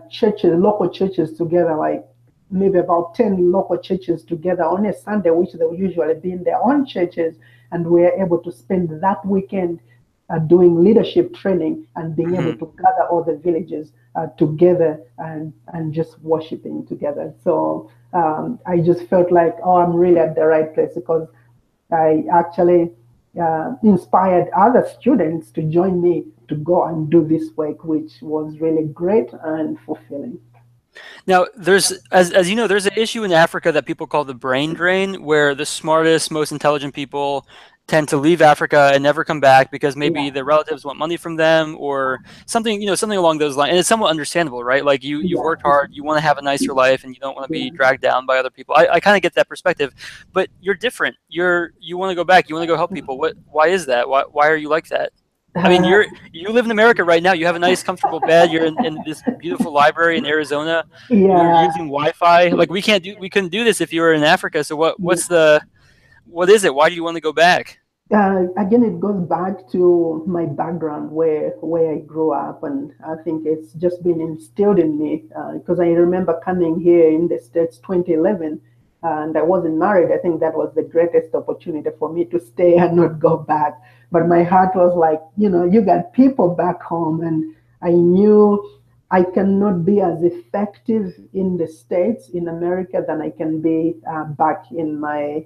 S2: churches, local churches together, like maybe about 10 local churches together on a Sunday, which they would usually be in their own churches. And we were able to spend that weekend doing leadership training and being able
S1: Hmm.
S2: to gather all the villages together and just worshiping together. So I just felt like, oh, I'm really at the right place because I actually inspired other students to join me to go and do this work, which was really great and fulfilling.
S1: Now, as you know, there's an issue in Africa that people call the brain drain, where the smartest, most intelligent people tend to leave Africa and never come back because maybe
S2: Yeah,
S1: their relatives want money from them or something, something along those lines. And it's somewhat understandable, right? Like you've
S2: yeah,
S1: worked hard, you want to have a nicer life, and you don't want to
S2: yeah.
S1: be dragged down by other people. I kind of get that perspective, but you're different. You want to go back. You want to go help people. Why is that? Why are you like that? I mean,
S2: Uh,
S1: you live in America right now. You have a nice, comfortable bed. You're in this beautiful library in Arizona. You're
S2: yeah,
S1: using Wi-Fi. Like we couldn't do this if you were in Africa. So
S2: yeah.
S1: what is it? Why do you want to go back?
S2: Again, it goes back to my background where I grew up, and I think it's just been instilled in me because I remember coming here in the States 2011, and I wasn't married. I think that was the greatest opportunity for me to stay and not go back. But my heart was like, you got people back home, and I knew I cannot be as effective in the States, in America, than I can be back in my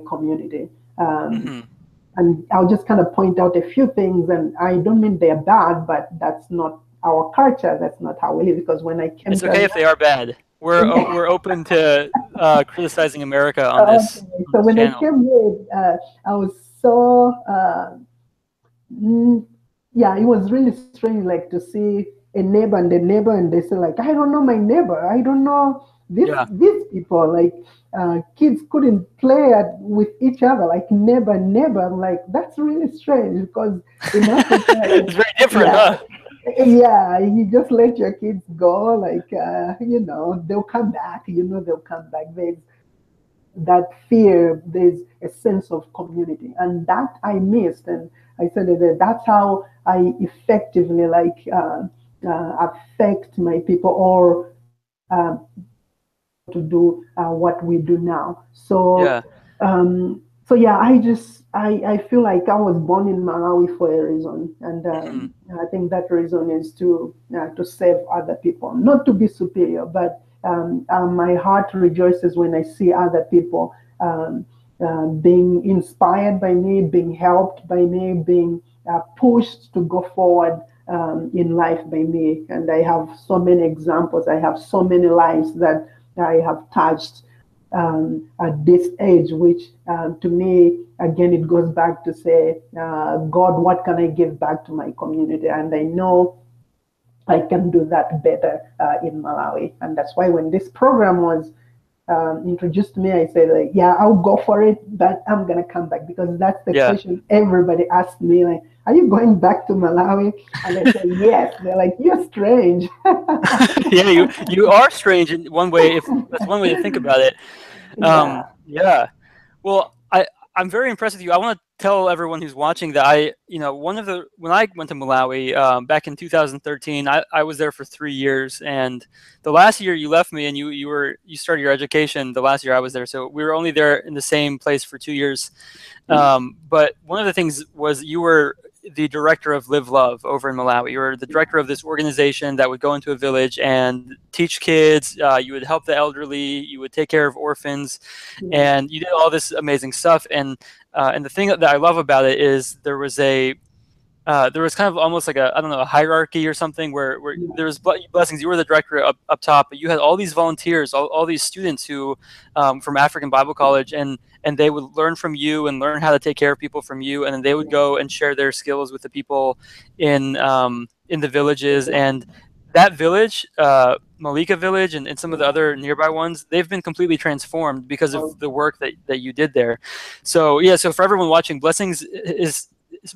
S2: community. Um,
S1: Hmm.
S2: and I'll just kind of point out a few things, and I don't mean they're bad, but that's not our culture. That's not how we live. Because when I came
S1: It's
S2: to
S1: okay if they are bad. We're open to criticizing America
S2: okay,
S1: on
S2: so
S1: this
S2: when I
S1: channel.
S2: came here, I was so mm, yeah, it was really strange, like to see a neighbor and they say like, I don't know my neighbor. I don't know.
S1: Yeah.
S2: these people, like kids couldn't play with each other, like neighbor. I'm like, that's really strange because in Africa, like,
S1: It's very different,
S2: yeah,
S1: huh?
S2: yeah, you just let your kids go, like, they'll come back, they'll come back. There's that fear, there's a sense of community, and that I missed. And I said that that's how I effectively, like, affect my people, or to do what we do now.
S1: Yeah.
S2: So yeah, I feel like I was born in Malawi for a reason, and
S1: Hmm.
S2: I think that reason is to serve other people, not to be superior, but my heart rejoices when I see other people being inspired by me, being helped by me, being pushed to go forward in life by me. And I have so many examples. I have so many lives that I have touched at this age, which to me, again, it goes back to say, God, what can I give back to my community? And I know I can do that better in Malawi. And that's why when this program was introduced to me, I said, like, yeah, I'll go for it, but I'm going to come back, because that's the
S1: Yeah.
S2: question everybody asked me, like, are you going back to Malawi? And I said, yes. They're like, you're strange.
S1: Yeah, you are strange in one way, if that's one way to think about it.
S2: Yeah.
S1: Yeah. Well, I'm very impressed with you. I want to tell everyone who's watching that one of the when I went to Malawi back in 2013, I was there for 3 years, and the last year you left me and you started your education. The last year I was there, so we were only there in the same place for 2 years. But one of the things was you were the director of Live Love over in Malawi. You were the director of this organization that would go into a village and teach kids. You would help the elderly. You would take care of orphans,
S2: Yeah.
S1: and you did all this amazing stuff. And the thing that I love about it is there was kind of almost like a, I don't know, a hierarchy or something where
S2: Yeah.
S1: there was blessings. You were the director up top, but you had all these volunteers, all these students who from African Bible College, and they would learn from you and learn how to take care of people from you, and then they would
S2: Yeah.
S1: go and share their skills with the people in the villages. And that village, Malika village, and some of the other nearby ones, they've been completely transformed because of the work that you did there. So yeah, so for everyone watching, Blessings is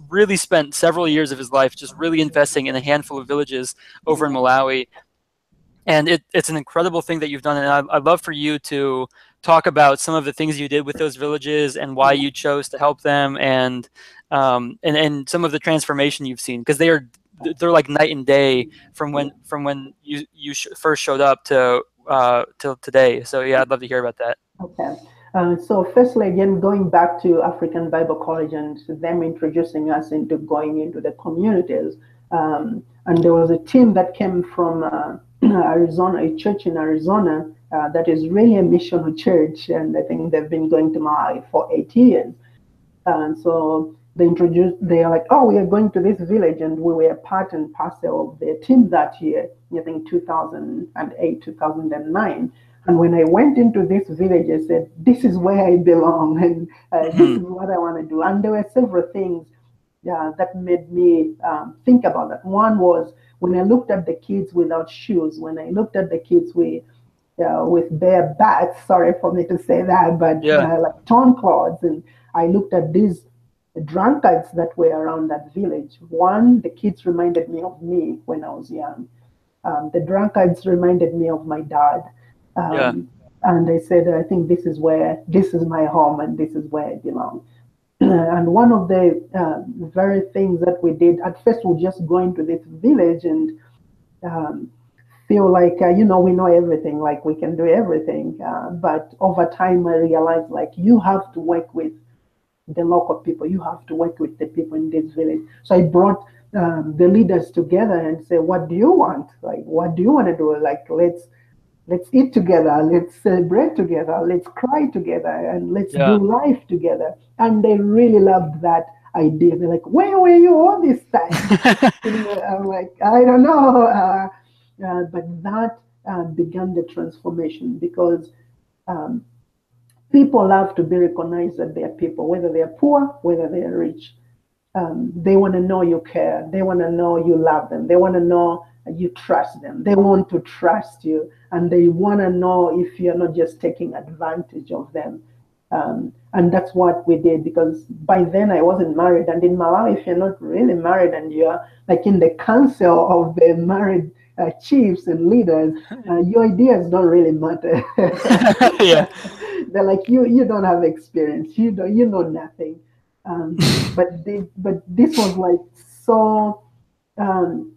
S1: really spent several years of his life just really investing in a handful of villages over in
S2: Yeah.
S1: Malawi. And it's an incredible thing that you've done. And I'd love for you to talk about some of the things you did with those villages and why
S2: Yeah.
S1: you chose to help them, and some of the transformation you've seen, because they're like night and day from when you first showed up to till today. So yeah, I'd love to hear about that.
S2: Okay. So firstly, again, going back to African Bible College and them introducing us into going into the communities. And there was a team that came from Arizona, a church in Arizona that is really a missional church. And I think they've been going to Malawi for 8 years. And so they are like, oh, we are going to this village. And we were part and parcel of their team that year, I think 2008, 2009. And when I went into this village, I said, this is where I belong, and this
S1: Hmm.
S2: is what I want to do. And there were several things that made me think about that. One was when I looked at the kids without shoes, when I looked at the kids with bare backs, sorry for me to say that, but
S1: Yeah.
S2: like torn clothes. And I looked at these drunkards that were around that village. One, the kids reminded me of me when I was young. The drunkards reminded me of my dad.
S1: Yeah.
S2: Um, and I said, I think this is my home and this is where I belong. And one of the very things that we did, at first we just go into this village and um, feel like, we know everything, like we can do everything. But over time, I realized, like, you have to work with the local people. You have to work with the people in this village. So I brought the leaders together and say, what do you want? Like, what do you want to do? Like, let's eat together, let's celebrate together, let's cry together, and let's do
S1: Yeah.
S2: life together. And they really loved that idea. They're like, where were you all this time? I'm like, I don't know. But that began the transformation, because um, people love to be recognized that they are people, whether they are poor, whether they are rich. They want to know you care. They want to know you love them. They want to know you trust them. They want to trust you, and they want to know if you're not just taking advantage of them. And that's what we did, because by then I wasn't married. And in Malawi, if you're not really married and you're like in the council of the married chiefs and leaders, your ideas don't really matter.
S1: Yeah.
S2: They're like, you don't have experience. You know nothing. But this was like so um,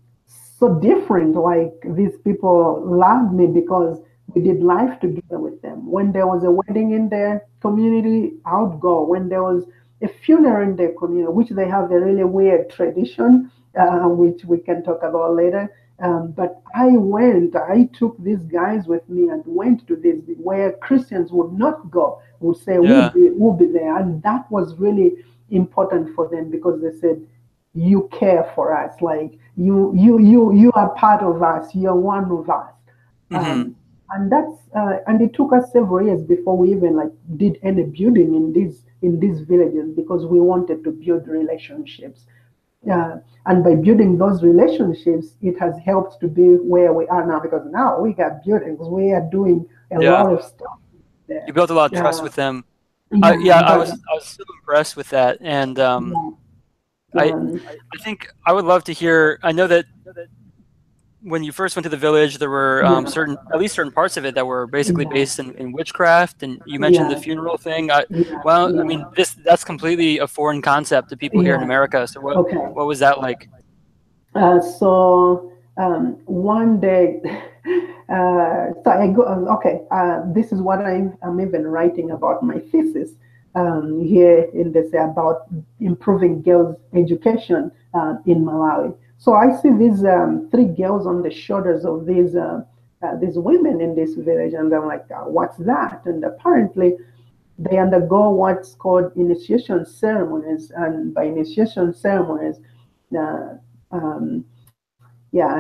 S2: so different. Like these people loved me because we did life together with them. When there was a wedding in their community, I would go. When there was a funeral in their community, which they have a really weird tradition, which we can talk about later. But I took these guys with me and went to this where Christians would not go, would say,
S1: Yeah.
S2: we'll be there. And that was really important for them because they said, you care for us, like you are part of us, you're one of us.
S1: Hmm.
S2: And it took us several years before we even like did any building in these villages, because we wanted to build relationships. And by building those relationships, it has helped to be where we are now, because now we got buildings, we are doing a
S1: Yeah.
S2: lot of stuff
S1: You
S2: there.
S1: built a lot of trust
S2: uh,
S1: with them.
S2: yeah,
S1: Yeah,
S2: but
S1: I was so impressed with that, and
S2: yeah,
S1: I
S2: um,
S1: I think I would love to hear. I know that when you first went to the village, there were
S2: yeah,
S1: certain, at least certain parts of it that were basically
S2: yeah,
S1: based in witchcraft, and you mentioned the
S2: yeah,
S1: funeral thing.
S2: yeah,
S1: Well, I
S2: yeah,
S1: mean, that's completely a foreign concept to people here in
S2: yeah.
S1: America. So
S2: Okay.
S1: what was that like?
S2: So one day, so I go. Okay, this is what I'm even writing about my thesis here in this about improving girls' education in Malawi. So I see these three girls on the shoulders of these women in this village, and I'm like, what's that? And apparently, they undergo what's called initiation ceremonies, and by initiation ceremonies. Uh, um, yeah,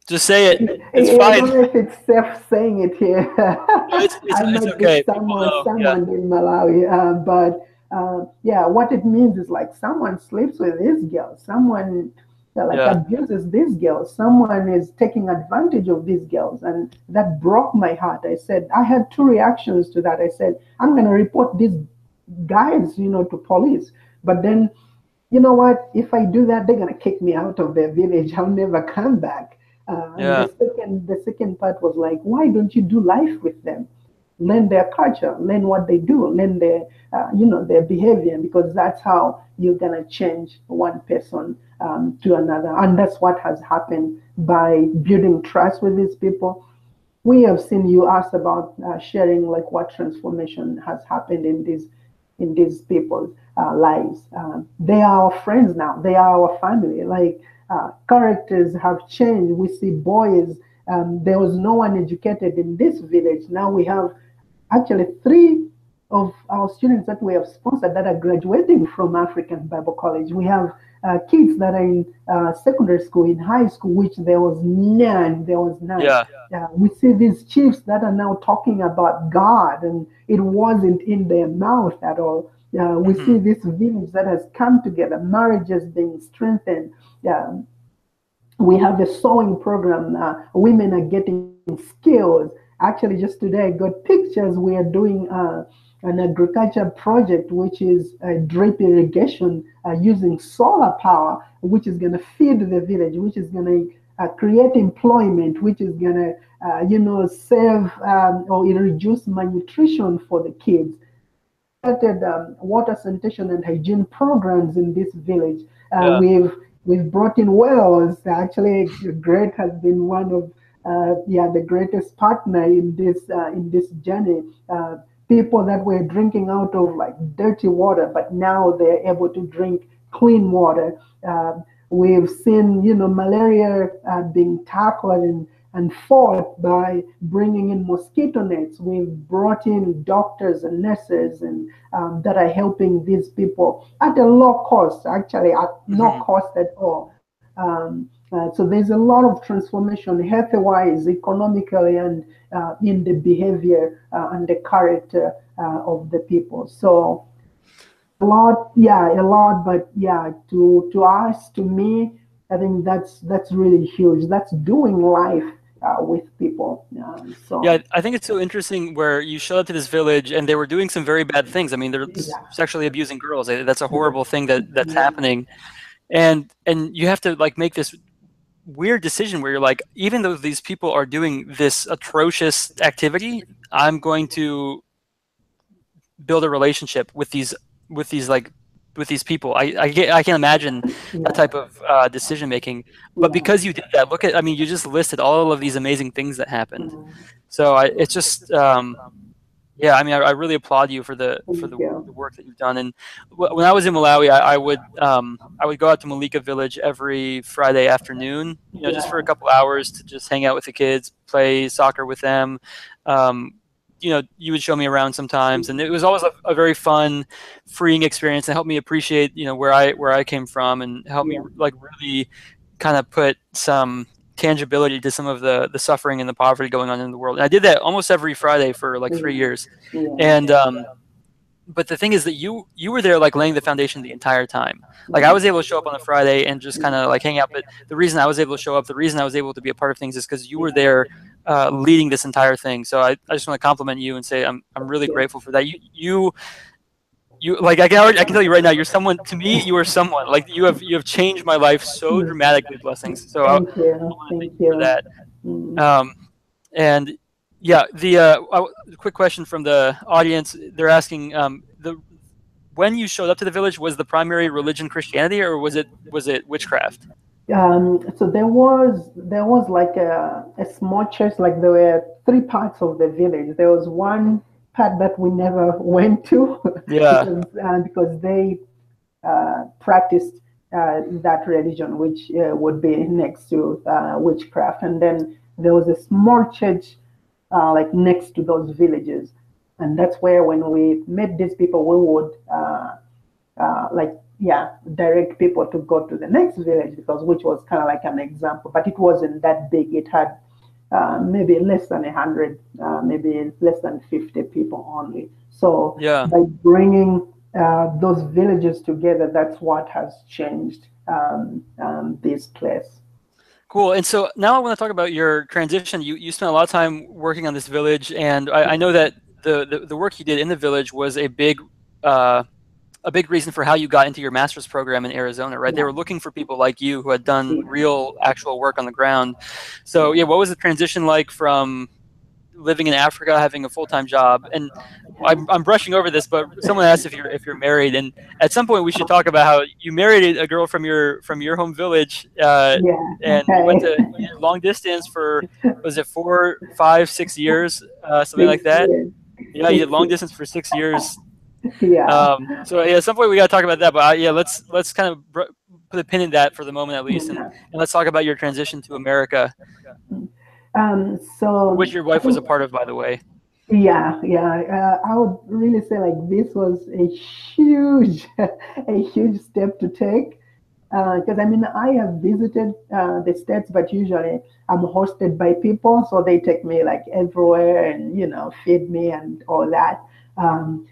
S1: Just say it. It's
S2: I
S1: fine.
S2: don't know if it's safe saying it here.
S1: No,
S2: I
S1: it's
S2: might be
S1: okay. People know. Yeah.
S2: someone in Malawi, but yeah, what it means is like someone sleeps with this girl, someone like
S1: Yeah.
S2: abuses these girls, someone is taking advantage of these girls, and that broke my heart. I said I had two reactions to that. I said I'm going to report these guys, to police, but then you know what? If I do that, they're gonna kick me out of their village. I'll never come back. And
S1: Yeah.
S2: the second part was like, why don't you do life with them? Learn their culture, learn what they do, learn their behavior, because that's how you're gonna change one person to another. And that's what has happened by building trust with these people. We have seen, you asked about sharing like what transformation has happened in these people's lives. They are our friends now. They are our family. Like characters have changed. We see boys. There was no one educated in this village. Now we have actually three of our students that we have sponsored that are graduating from African Bible College. We have kids that are in secondary school, in high school, which there was none. There was none.
S1: Yeah.
S2: We see these chiefs that are now talking about God, and it wasn't in their mouth at all. We
S1: Hmm.
S2: see this village that has come together, marriages being strengthened. We have a sewing program. Women are getting skills. Actually, just today I got pictures. We are doing an agriculture project, which is drip irrigation using solar power, which is going to feed the village, which is going to create employment, which is going to, save or reduce malnutrition for the kids. Started water sanitation and hygiene programs in this village.
S1: Yeah.
S2: We've brought in wells. Actually, Great has been one of the greatest partner in this journey. People that were drinking out of like dirty water, but now they're able to drink clean water. We've seen malaria being tackled and fought by bringing in mosquito nets. We've brought in doctors and nurses and that are helping these people at a low cost, actually at no
S1: Hmm.
S2: cost at all. So there's a lot of transformation, health-wise, economically, and in the behavior and the character of the people. So a lot, but yeah, to us, to me. I think that's really huge. That's doing life with people.
S1: Yeah,
S2: So
S1: I think it's so interesting where you showed up to this village and they were doing some very bad things. I mean, they're
S2: yeah,
S1: sexually abusing girls. That's a horrible thing that's
S2: yeah,
S1: happening. And you have to like make this weird decision where you're like, even though these people are doing this atrocious activity, I'm going to build a relationship with these like with these people. I can't imagine that
S2: yeah,
S1: type of decision making. But
S2: yeah.
S1: because you did that, look at, I mean, you just listed all of these amazing things that happened.
S2: Mm,
S1: So it's just yeah, I mean, I really applaud you for
S2: thank
S1: the
S2: you.
S1: work that you've done. And when I was in Malawi, I would go out to Malika Village every Friday afternoon, just for a
S2: Yeah,
S1: couple hours to just hang out with the kids, play soccer with them. Um, you would show me around sometimes, and it was always a very fun, freeing experience, and helped me appreciate where I came from, and helped me
S2: yeah,
S1: like really kind of put some tangibility to some of the suffering and the poverty going on in the world. And I did that almost every Friday for like
S2: yeah,
S1: 3 years.
S2: yeah,
S1: And but the thing is that you were there like laying the foundation the entire time. Like I
S2: yeah,
S1: was able to show up on a Friday and just kind of like hang out. But the reason I was able to show up, the reason I was able to be a part of things is because you were
S2: yeah.
S1: there leading this entire thing. So I just want to compliment you and say I'm
S2: Thank
S1: really
S2: you.
S1: grateful for that. You like I can tell you right now, you're someone to me. You are someone like you have changed my life so
S2: Mm,
S1: dramatically. Blessings. So I
S2: thank you.
S1: want to thank
S2: Thank
S1: you for
S2: you.
S1: that.
S2: Mm.
S1: Um, and yeah, the quick question from the audience. They're asking the when you showed up to the village, was the primary religion Christianity, or was it witchcraft?
S2: So there was like a small church. Like there were three parts of the village. There was one part that we never went to
S1: Yeah,
S2: because they practiced that religion, which would be next to witchcraft. And then there was a small church like next to those villages, and that's where when we met these people, we would like yeah direct people to go to the next village because which was kind of like an example, but it wasn't that big. It had maybe less than 100, maybe less than 50 people only. So
S1: yeah.
S2: by bringing those villages together, that's what has changed this place.
S1: Cool. And so now I want to talk about your transition. You spent a lot of time working on this village, and I know that the work you did in the village was uh, a big reason for how you got into your master's program in Arizona, right? They
S2: Yeah,
S1: were looking for people like you who had done
S2: yeah,
S1: real, actual work on the ground. So,
S2: yeah,
S1: yeah, what was the transition like from living in Africa, having a full-time job? And I'm brushing over this, but someone asked if you're married, and at some point we should talk about how you married a girl from your home village,
S2: yeah.
S1: and you did long distance for, was it 4, 5, 6 years, something like
S2: six
S1: that?
S2: years,
S1: Yeah, you did
S2: six
S1: long
S2: years.
S1: distance for 6 years.
S2: Yeah.
S1: So yeah, at some point we got to talk about that. But yeah, let's kind of put a pin in that for the moment at least, and
S2: Yeah.
S1: let's talk about your transition to America, which
S2: So
S1: your
S2: I
S1: wife was a
S2: think
S1: part of, by the way.
S2: yeah, yeah. I would really say like this was a huge, a huge step to take. Because I mean, I have visited the States, but usually I'm hosted by people, so they take me like everywhere and feed me and all that. Um,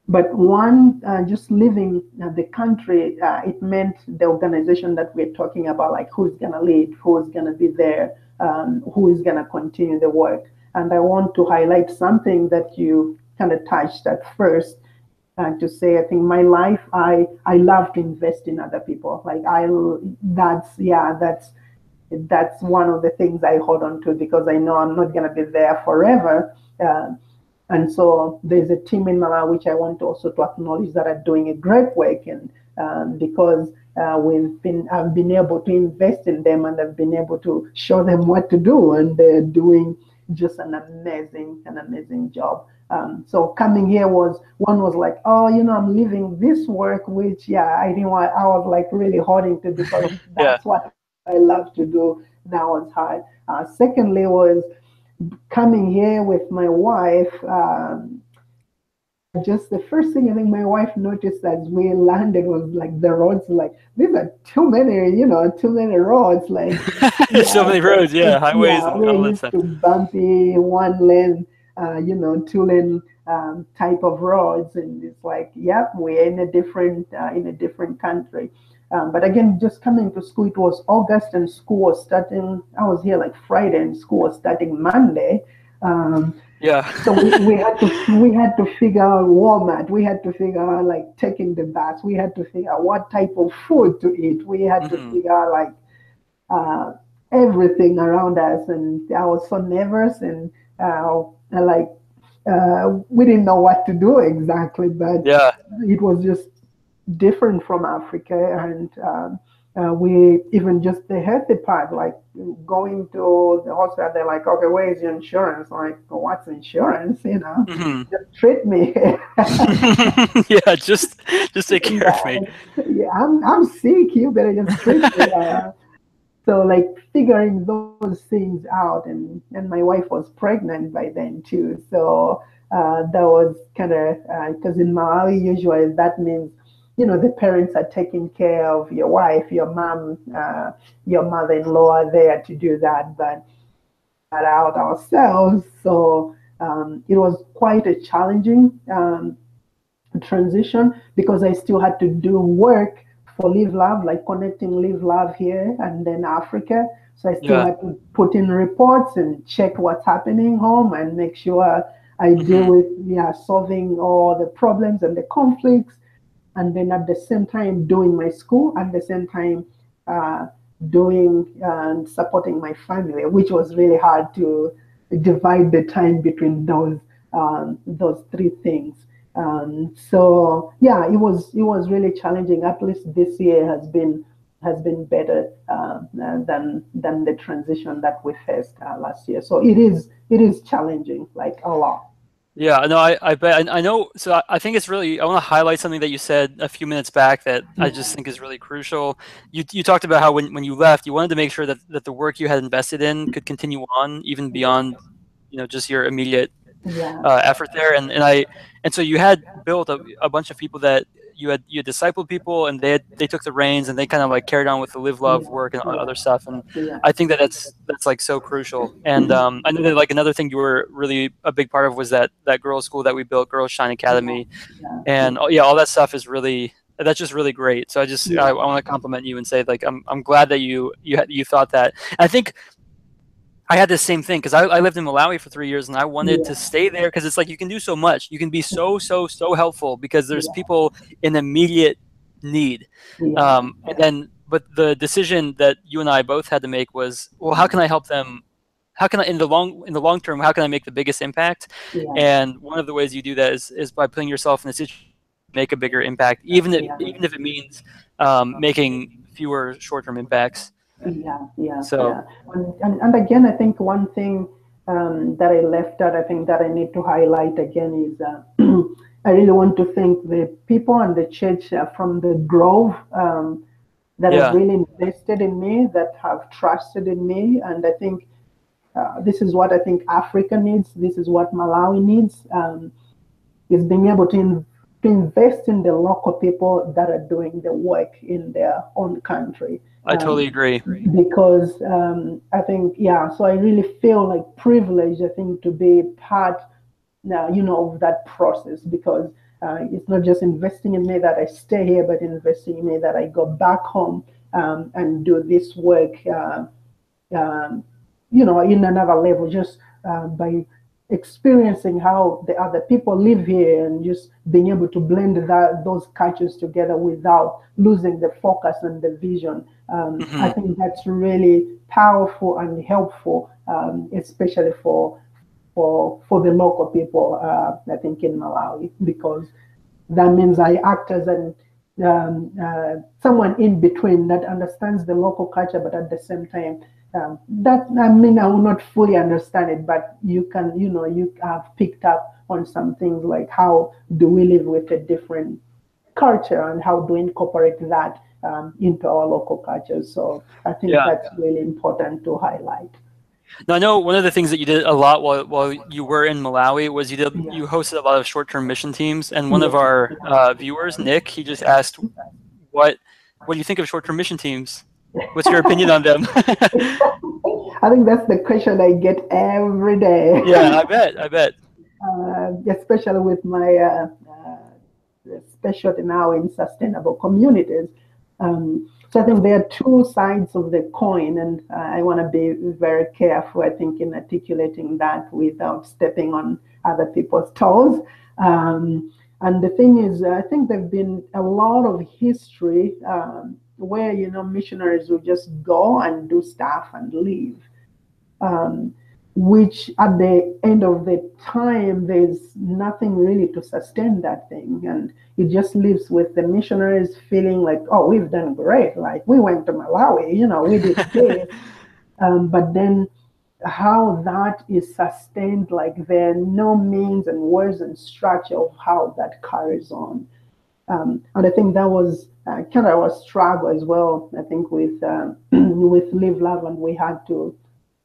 S2: but one, just leaving the country, it meant the organization that we're talking about, like who's going to lead, who's going to be there, who is going to continue the work. And I want to highlight something that you kind of touched at first, to say, I think my life, I love to invest in other people. Like that's one of the things I hold on to because I know I'm not going to be there forever. And so there's a team in Malawi which I want to also to acknowledge that are doing a great work, and because I've been able to invest in them and I've been able to show them what to do, and they're doing just an amazing job. So coming here was like, oh, I'm leaving this work, which I didn't want. I was like really holding to because
S1: Yeah.
S2: that's what I love to do. That was hard. Secondly was coming here with my wife. Just the first thing I think my wife noticed as we landed was like the roads, like these are too many roads. Like,
S1: So
S2: yeah,
S1: many roads, yeah, highways
S2: yeah,
S1: and
S2: we're
S1: all that
S2: used
S1: stuff.
S2: to bumpy one lane. two-lane type of roads, and it's like, yep, we're in a different country. But again, just coming to school, it was August and school was starting. I was here like Friday and school was starting Monday. Um,
S1: Yeah.
S2: so we had to figure out Walmart. We had to figure out like taking the bus. We had to figure out what type of food to eat. We had to
S1: Hmm.
S2: figure out like uh, everything around us, and I was so nervous and like we didn't know what to do exactly, but
S1: Yeah.
S2: it was just different from Africa, and we even just the healthy part, like going to the hospital, they're like, okay, where is your insurance? I'm like, well, what's insurance?
S1: Hmm.
S2: Just treat me.
S1: Yeah, just take care of me.
S2: Yeah, yeah, I'm sick. You better just treat me. So like figuring those things out, and my wife was pregnant by then too. So that was kind of because in Malawi usually that means the parents are taking care of your wife, your mom, your mother-in-law are there to do that, but that out ourselves. So it was quite a challenging transition because I still had to do work for Live Love, like connecting Live Love here and then Africa. So I still
S1: Yeah.
S2: had to put in reports and check what's happening home and make sure I deal
S1: Hmm.
S2: with solving all the problems and the conflicts, and then at the same time doing my school, at the same time uh, doing and supporting my family, which was really hard to divide the time between those three things. So yeah, it was really challenging. At least this year has been better than the transition that we faced last year. So it is challenging, like a lot.
S1: Yeah, no, I bet. I know. So I think it's really, I want to highlight something that you said a few minutes back that I just
S2: Yeah,
S1: think is really crucial. You talked about how when you left, you wanted to make sure that the work you had invested in could continue on even beyond, just your immediate
S2: yeah,
S1: effort there. And so you had built a bunch of people that you had discipled people, and they took the reins and they kind of like carried on with the live love
S2: yeah,
S1: work and
S2: yeah,
S1: other stuff. And
S2: yeah,
S1: I think that's like so crucial. And I know that like another thing you were really a big part of was that girls school that we built, Girls Shine
S2: yeah,
S1: Academy,
S2: yeah,
S1: and yeah, all that stuff is really, that's just really great. So I
S2: yeah,
S1: want to compliment you and say like I'm glad that you thought that. And I think I had the same thing because I lived in Malawi for 3 years and I wanted to
S2: yeah,
S1: stay there because it's like you can do so much. You can be so helpful because there's
S2: yeah,
S1: people in immediate need.
S2: yeah,
S1: And then, but the decision that you and I both had to make was, well, how can I help them? How can I in the long term? How can I make the biggest impact?
S2: yeah,
S1: And one of the ways you do that is by putting yourself in a situation to make a bigger impact,
S2: yeah.
S1: even if it means making fewer short-term impacts.
S2: Yeah, yeah,
S1: So
S2: yeah. And again, I think one thing that I left out, I think that I need to highlight again is I really want to thank the people and the church from the Grove that have
S1: yeah,
S2: really invested in me, that have trusted in me. And I think this is what I think Africa needs. This is what Malawi needs. Is being able to invest in the local people that are doing the work in their own country.
S1: I totally agree.
S2: Because I think, yeah, so I really feel like privileged, I think, to be part now, of that process because it's not just investing in me that I stay here, but investing in me that I go back home and do this work um, in another level, just by experiencing how the other people live here and just being able to blend those cultures together without losing the focus and the vision. I
S1: Hmm.
S2: think that's really powerful and helpful, especially for the local people. I think in Malawi because that means I act as someone in between that understands the local culture, but at the same time, that I mean, I will not fully understand it, but you have picked up on some things like how do we live with a different culture and how do we incorporate that into our local cultures. So I think
S1: Yeah.
S2: that's really important to highlight.
S1: Now I know one of the things that you did a lot while you were in Malawi was
S2: Yeah,
S1: you hosted a lot of short-term mission teams, and one of
S2: yeah.
S1: our viewers, Nick, he just asked what what do you think of short-term mission teams? What's your opinion on them?
S2: I think that's the question I get every day.
S1: Yeah, I bet. I bet.
S2: especially with my specialty now in sustainable communities. So I think there are two sides of the coin, and I want to be very careful, I think, in articulating that without stepping on other people's toes. And the thing is, I think there've been a lot of history where, missionaries will just go and do stuff and leave, um, which at the end of the time, there's nothing really to sustain that thing. And it just leaves with the missionaries feeling like, oh, we've done great. Like we went to Malawi, we did this. But then how that is sustained, like there are no means and words and structure of how that carries on. And I think that was kind of our struggle as well. I think with with Live Love, and we had to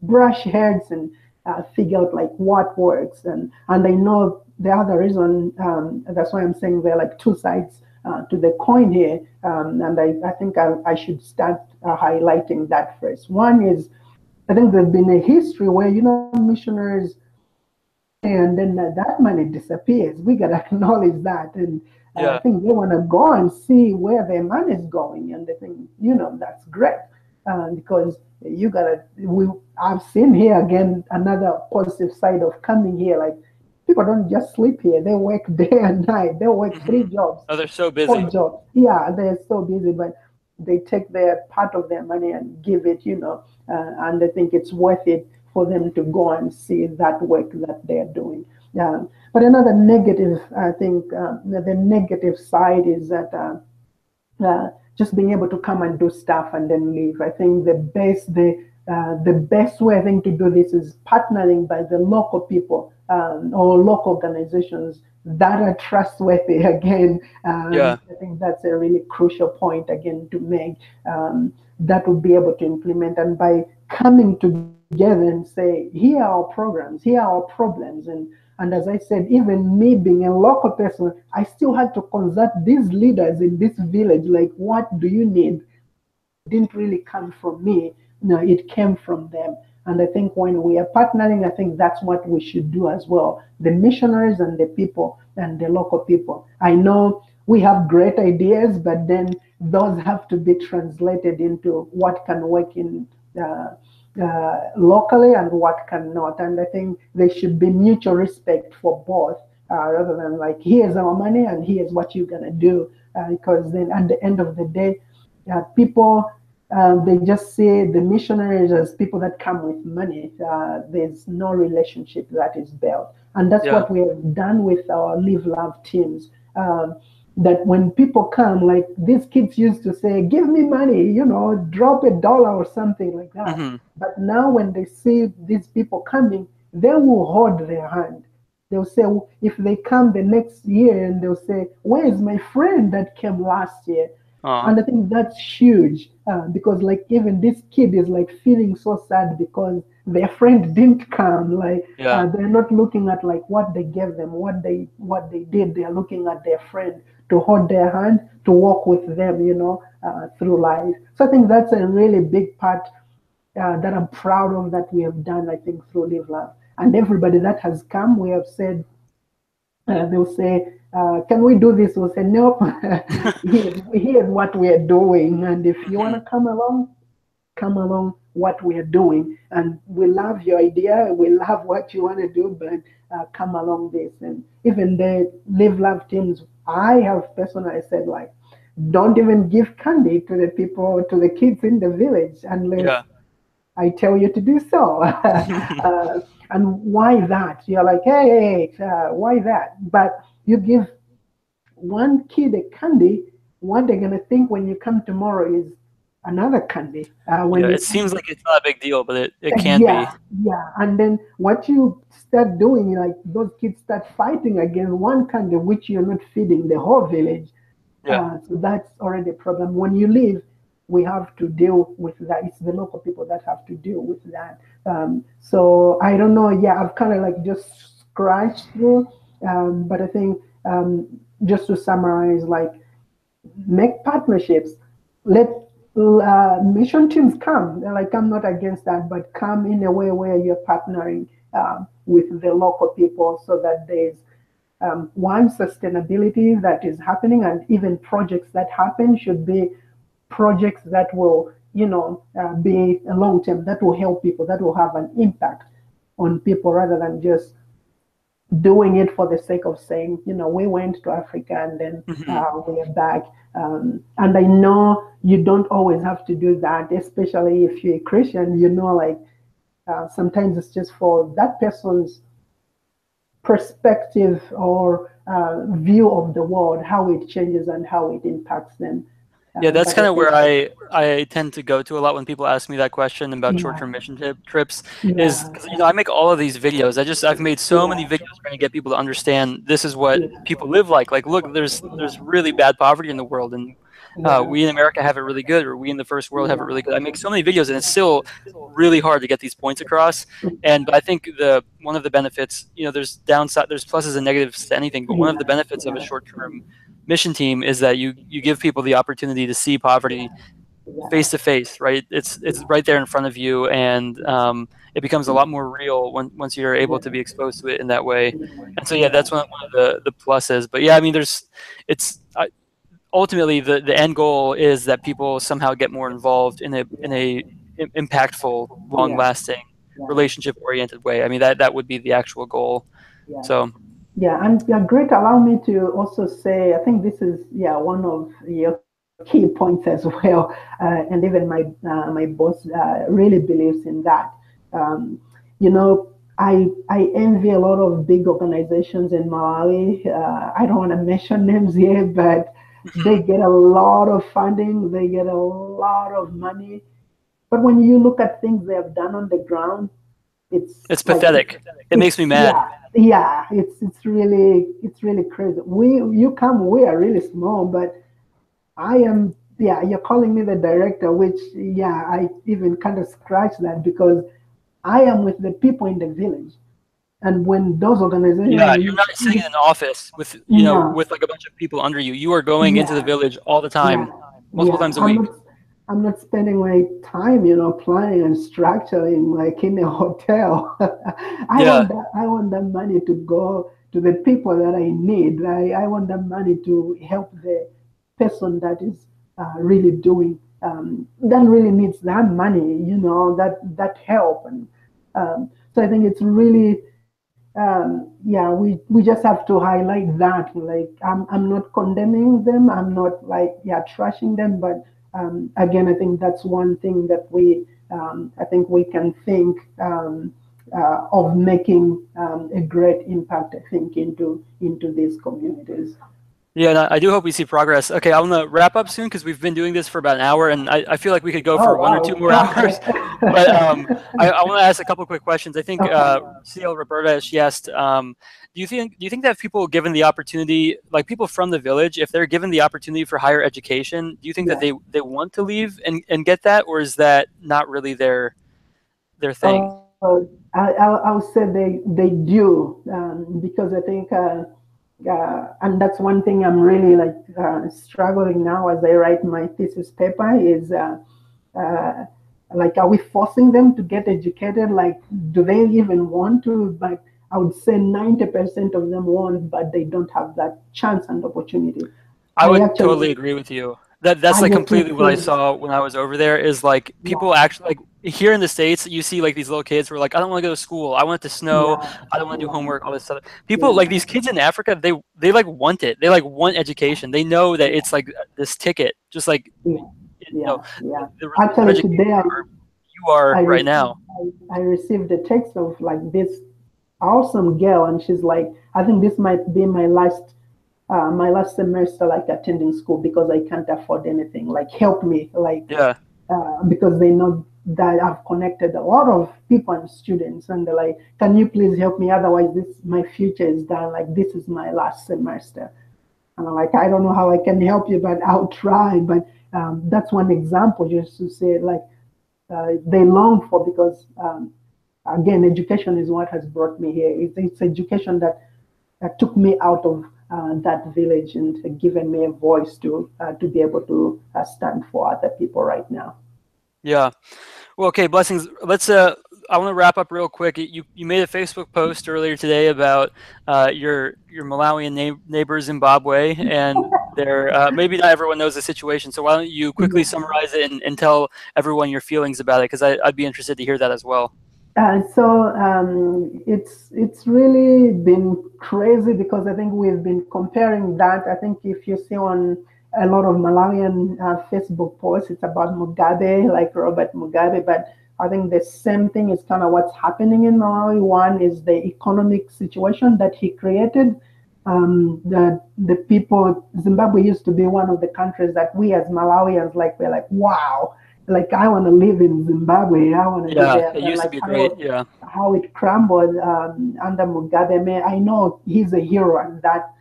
S2: brush heads and figure out like what works. And I know the other reason, that's why I'm saying there are like two sides to the coin here. And I think I should start highlighting that first. One is, I think there's been a history where, missionaries, and then that money disappears. We got to acknowledge that. And I
S1: Yeah.
S2: think they want to go and see where their money is going. And they think, that's great. Because you got to, I've seen here again another positive side of coming here. Like people don't just sleep here, they work day and night. They work three
S1: Hmm.
S2: jobs,
S1: Oh, they're so
S2: four
S1: busy.
S2: jobs. Yeah, they're so busy, but they take their part of their money and give it, and they think it's worth it for them to go and see that work that they're doing. But another negative, I think, the negative side is that just being able to come and do stuff and then leave. I think the best way, I think, to do this is partnering by the local people, or local organizations that are trustworthy. Again,
S1: Yeah.
S2: I think that's a really crucial point again to make. That will be able to implement, and by coming together and say, here are our programs, here are our problems, and as I said, even me being a local person, I still had to consult these leaders in this village. Like, what do you need? Didn't really come from me. No, it came from them. And I think when we are partnering, I think that's what we should do as well. The missionaries and the people and the local people. I know we have great ideas, but then those have to be translated into what can work in locally and what cannot. And I think there should be mutual respect for both, rather than like, here's our money and here's what you're going to do. Because then at the end of the day, people, they just see the missionaries as people that come with money. There's no relationship that is built. And that's
S1: Yeah.
S2: what we have done with our Live Love teams. That when people come, like these kids used to say, give me money, drop $1 or something like that.
S1: Hmm.
S2: But now when they see these people coming, they will hold their hand. They'll say, if they come the next year, and they'll say, where is my friend that came last year?
S1: Aw.
S2: And I think that's huge, because like even this kid is like feeling so sad because their friend didn't come. Like
S1: Yeah.
S2: they're not looking at like what they gave them, what they did. They're looking at their friend to hold their hand, to walk with them, through life. So I think that's a really big part that I'm proud of that we have done. I think through Live Love, and everybody that has come, we have said, they'll say, can we do this? We'll say, nope, here's what we are doing. And if you want
S1: Hmm.
S2: to come along what we are doing. And we love your idea. We love what you want to do, but come along this. And even the Live Love teams, I have personally said, like, don't even give candy to the people, to the kids in the village unless
S1: Yeah.
S2: I tell you to do so. And why that? You're like, hey, why that? But you give one kid a candy, what they're going to think when you come tomorrow is another candy.
S1: Yeah.
S2: When you
S1: It
S2: come,
S1: seems like it's not a big deal, but it can
S2: yeah,
S1: be.
S2: yeah. And then what you start doing, like those kids start fighting against one candy, which you're not feeding the whole village.
S1: Yeah.
S2: So that's already a problem. When you leave, we have to deal with that. It's the local people that have to deal with that. So I don't know. Yeah, I've kind of like just scratched through, but I think, just to summarize, like, make partnerships. Let mission teams come. Like, I'm not against that, but come in a way where you're partnering. with the local people, so that there's one, sustainability that is happening, and even projects that happen should be projects that will, be long term, that will help people, that will have an impact on people, rather than just doing it for the sake of saying, we went to Africa and then
S1: Hmm.
S2: we're back. And I know you don't always have to do that, especially if you're a Christian, like sometimes it's just for that person's perspective or view of the world, how it changes and how it impacts them.
S1: Yeah, that's
S2: But I
S1: kind of
S2: think,
S1: where I tend to go to a lot when people ask me that question about
S2: yeah,
S1: short-term mission trips, is
S2: yeah,
S1: because I make all of these videos. I've made so many
S2: yeah,
S1: videos trying to get people to understand this is what
S2: yeah,
S1: people live like. Like, look, there's really bad poverty in the world, and
S2: yeah,
S1: we in America have it really good, or we in the first world have it really
S2: yeah,
S1: good. I make so many videos, and it's still really hard to get these points across. And but I think the one of the benefits, there's downside, there's pluses and negatives to anything, but one of the
S2: yeah,
S1: benefits of a short-term mission team is that you give people the opportunity to see poverty
S2: yeah,
S1: face to face, right? It's right there in front of you, and it becomes a lot more real once you're able to be exposed to it in that way. And so yeah,
S2: yeah,
S1: that's one of the pluses. But yeah, I mean, it's ultimately the end goal is that people somehow get more involved in a impactful, long
S2: yeah,
S1: lasting,
S2: yeah.
S1: relationship oriented way. I mean, that would be the actual goal.
S2: Yeah.
S1: So
S2: Yeah, and great. Allow me to also say, I think this is, one of your key points as well, and even my boss really believes in that. Um, I envy a lot of big organizations in Malawi. I don't want to mention names here, but they
S1: mhm.
S2: get a lot of funding, they get a lot of money. But when you look at things they have done on the ground, it's
S1: It's
S2: like
S1: pathetic. It makes me mad.
S2: yeah, it's really crazy. You come, we are really small, but I am, yeah, you're calling me the director, which, yeah, I even kind of scratch that, because I am with the people in the village. And when those
S1: Yeah, you're
S2: organizations,
S1: not sitting in an office with
S2: no,
S1: with like a bunch of people under you. You are going into the
S2: yeah,
S1: village all the
S2: yeah,
S1: time, multiple
S2: yeah.
S1: times a week.
S2: I'm not spending my time, planning and structuring like in a hotel.
S1: Yeah,
S2: I want that money to go to the people that I need. I want that money to help the person that is really doing that really needs that money, that help. And so I think it's really, yeah, we just have to highlight that. Like, I'm not condemning them, I'm not, like, yeah, trashing them, but again, I think that's one thing that I think we can think of making a great impact, I think, into these communities.
S1: yeah. And I do hope we see progress. Okay, I want to wrap up soon because we've been doing this for about an hour, and I feel like we could go
S2: Oh,
S1: for one or two
S2: wow.
S1: more hours. But I want to ask a couple quick questions. I think
S2: Okay.
S1: CL Roberta, she asked, do you think that if people given the opportunity, like people from the village, if they're given the opportunity for higher education, do you think that
S2: Yeah.
S1: they want to leave and get that, or is that not really their thing?
S2: I would say they do, because I think, and that's one thing I'm really, like, struggling now as I write my thesis paper is, uh, like, are we forcing them to get educated? Like, do they even want to? But I would say 90% of them want, but they don't have that chance and opportunity.
S1: I
S2: I
S1: would
S2: actually,
S1: totally agree with you. That's
S2: I
S1: like
S2: just
S1: completely what I
S2: received,
S1: saw when I was over there is like
S2: yeah,
S1: people actually like here in the States, you see like these little kids who are like, I don't want to go to school. I want it to snow.
S2: yeah,
S1: I don't want to do
S2: yeah,
S1: homework, all this stuff. People like
S2: yeah,
S1: these kids in Africa, they like want it. They like want education. They know that
S2: yeah,
S1: it's like this ticket, just like
S2: yeah,
S1: you know,
S2: yeah, yeah.
S1: the results of
S2: Actually,
S1: education
S2: today
S1: are you are
S2: I,
S1: right
S2: re-
S1: now.
S2: I received a text of, like, this awesome girl, and she's like, I think this might be my last semester, like, attending school, because I can't afford anything. Like, help me, like,
S1: Yeah.
S2: because they know that I've connected a lot of people and students, and they're like, can you please help me? Otherwise, this my future is done. Like, this is my last semester. And I'm like, I don't know how I can help you, but I'll try. But that's one example, just to say, like, they long for, because again, education is what has brought me here. It's education that took me out of that village and given me a voice to be able to stand for other people right now.
S1: Yeah. Well, okay, blessings. I want to wrap up real quick. You made a Facebook post earlier today about your Malawian neighbor Zimbabwe, and there maybe not everyone knows the situation. So why don't you quickly
S2: Yeah.
S1: summarize it and tell everyone your feelings about it? Because I'd be interested to hear that as well.
S2: It's really been crazy because I think we've been comparing that. I think if you see on a lot of Malawian Facebook posts, it's about Mugabe, like Robert Mugabe, but I think the same thing is kind of what's happening in Malawi. One is the economic situation that he created. The people, Zimbabwe used to be one of the countries that we as Malawians, like, we're like, wow, like I want to live in Zimbabwe. I want to be
S1: Yeah,
S2: there.
S1: it
S2: But
S1: used to
S2: like
S1: be great. Yeah,
S2: how it crumbled under Mugabe, man, I know he's a hero and that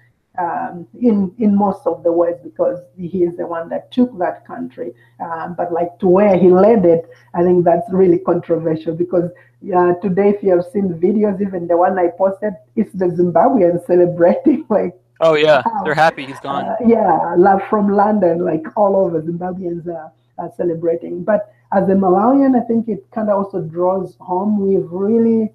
S2: in most of the ways because he is the one that took that country. But like to where he led it, I think that's really controversial because today, if you have seen videos, even the one I posted, it's the Zimbabweans celebrating like
S1: oh yeah, they're
S2: how
S1: happy he's gone.
S2: yeah, love from London, like all over Zimbabweans are celebrating. But as a Malawian, I think it kind of also draws home. We've really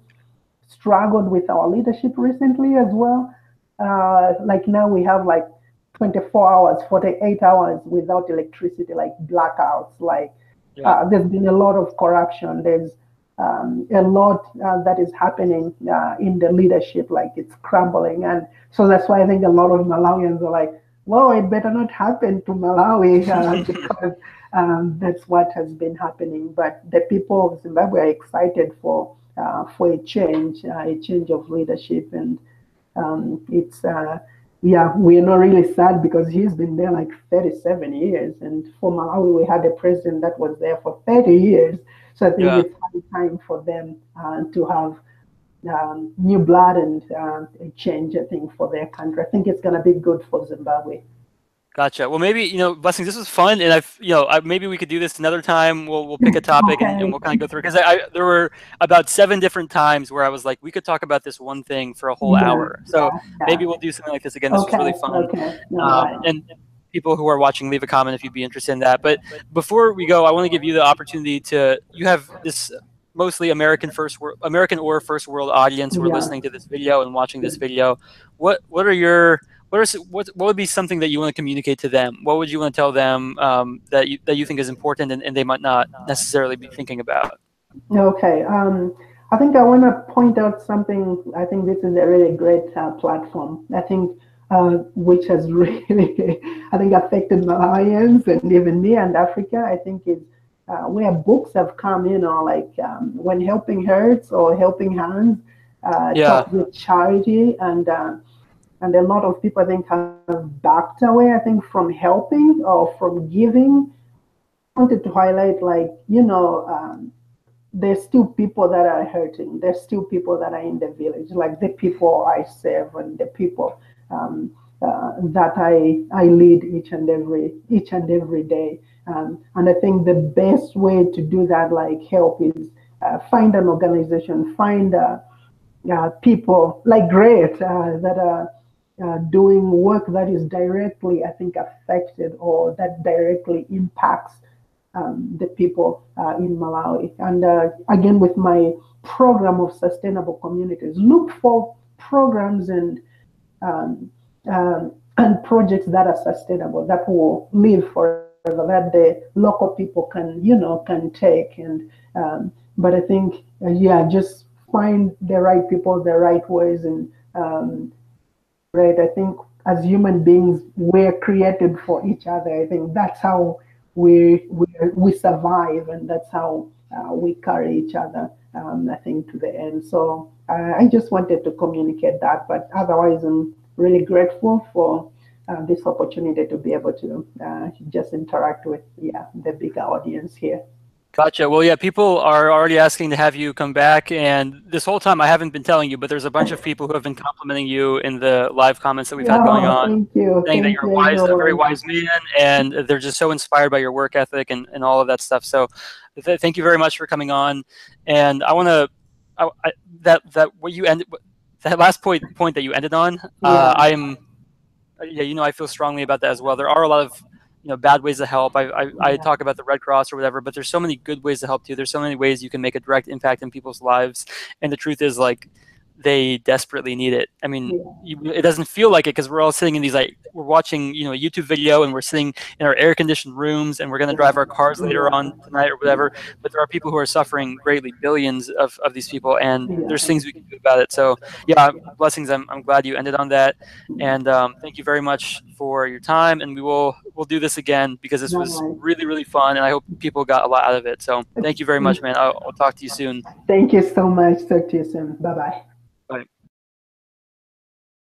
S2: struggled with our leadership recently as well. Like now we have like 24 hours, 48 hours without electricity, like blackouts. Like
S1: Yeah,
S2: there's been a lot of corruption. There's a lot that is happening in the leadership, like it's crumbling. And so that's why I think a lot of Malawians are like, well, it better not happen to Malawi because that's what has been happening. But the people of Zimbabwe are excited for a change of leadership, and it's yeah, we're not really sad because he's been there like 37 years, and for Malawi we had a president that was there for 30 years. So I think
S1: yeah.
S2: it's high time for them to have new blood and a change. I think for their country, I think it's going to be good for Zimbabwe.
S1: Gotcha. Well, maybe, Blessings, this was fun, and maybe we could do this another time. We'll pick a topic and
S2: Okay.
S1: we'll kind of go through because there were about 7 different times where I was like, we could talk about this one thing for a whole
S2: Yeah,
S1: hour. So
S2: yeah,
S1: maybe
S2: yeah.
S1: we'll do something like this again. This was
S2: Okay,
S1: really fun.
S2: okay, all right.
S1: And people who are watching, leave a comment if you'd be interested in that. But before we go, I want to give you the opportunity you have this mostly American or first world audience who are
S2: Yeah.
S1: listening to this video and watching this video. What are your what would be something that you want to communicate to them? What would you want to tell them that you think is important and they might not necessarily be thinking about?
S2: Okay. I think I want to point out something. I think this is a really great platform. I think which has really, I think, affected Malawians and even me and Africa. I think is where books have come, like when Helping Hurts or Helping Hands
S1: Yeah,
S2: talk with charity and a lot of people I think have backed away. I think from helping or from giving. I wanted to highlight like there's still people that are hurting. There's still people that are in the village, like the people I serve and the people that I lead each and every day. And I think the best way to do that, like help, is find an organization, find people like great that are doing work that is directly, I think, affected or that directly impacts the people in Malawi. And again, with my program of sustainable communities, look for programs and projects that are sustainable, that will live forever, that the local people can take. And but I think yeah, just find the right people, the right ways, and right. I think as human beings, we're created for each other. I think that's how we survive, and that's how we carry each other. I think to the end. So I just wanted to communicate that. But otherwise, I'm really grateful for this opportunity to be able to just interact with the bigger audience here.
S1: gotcha. Well, yeah, people are already asking to have you come back, and this whole time I haven't been telling you, but there's a bunch of people who have been complimenting you in the live comments that we've had going
S2: Oh,
S1: on, saying that
S2: thank
S1: you're
S2: you,
S1: a very
S2: everyone.
S1: wise man, and they're just so inspired by your work ethic and all of that stuff. So, thank you very much for coming on. And I want to that what you ended that last point that you ended on.
S2: Yeah,
S1: I am yeah, I feel strongly about that as well. There are a lot of bad ways to help. I
S2: Yeah.
S1: talk about the Red Cross or whatever, but there's so many good ways to help too. There's so many ways you can make a direct impact in people's lives, and the truth is, like, they desperately need it. I mean,
S2: Yeah.
S1: it doesn't feel like it because we're all sitting in these, like, we're watching a YouTube video and we're sitting in our air conditioned rooms and we're going to drive our cars later on tonight or whatever. But there are people who are suffering greatly, billions of these people, and there's things we can do about it. So yeah, blessings. I'm glad you ended on that, and thank you very much for your time. And we'll do this again because this was
S2: All
S1: really really fun, and I hope people got a lot out of it. So thank you very
S2: right.
S1: much, man. I'll talk to you soon.
S2: Thank you so much. Talk to you soon. Bye bye.
S1: Bye.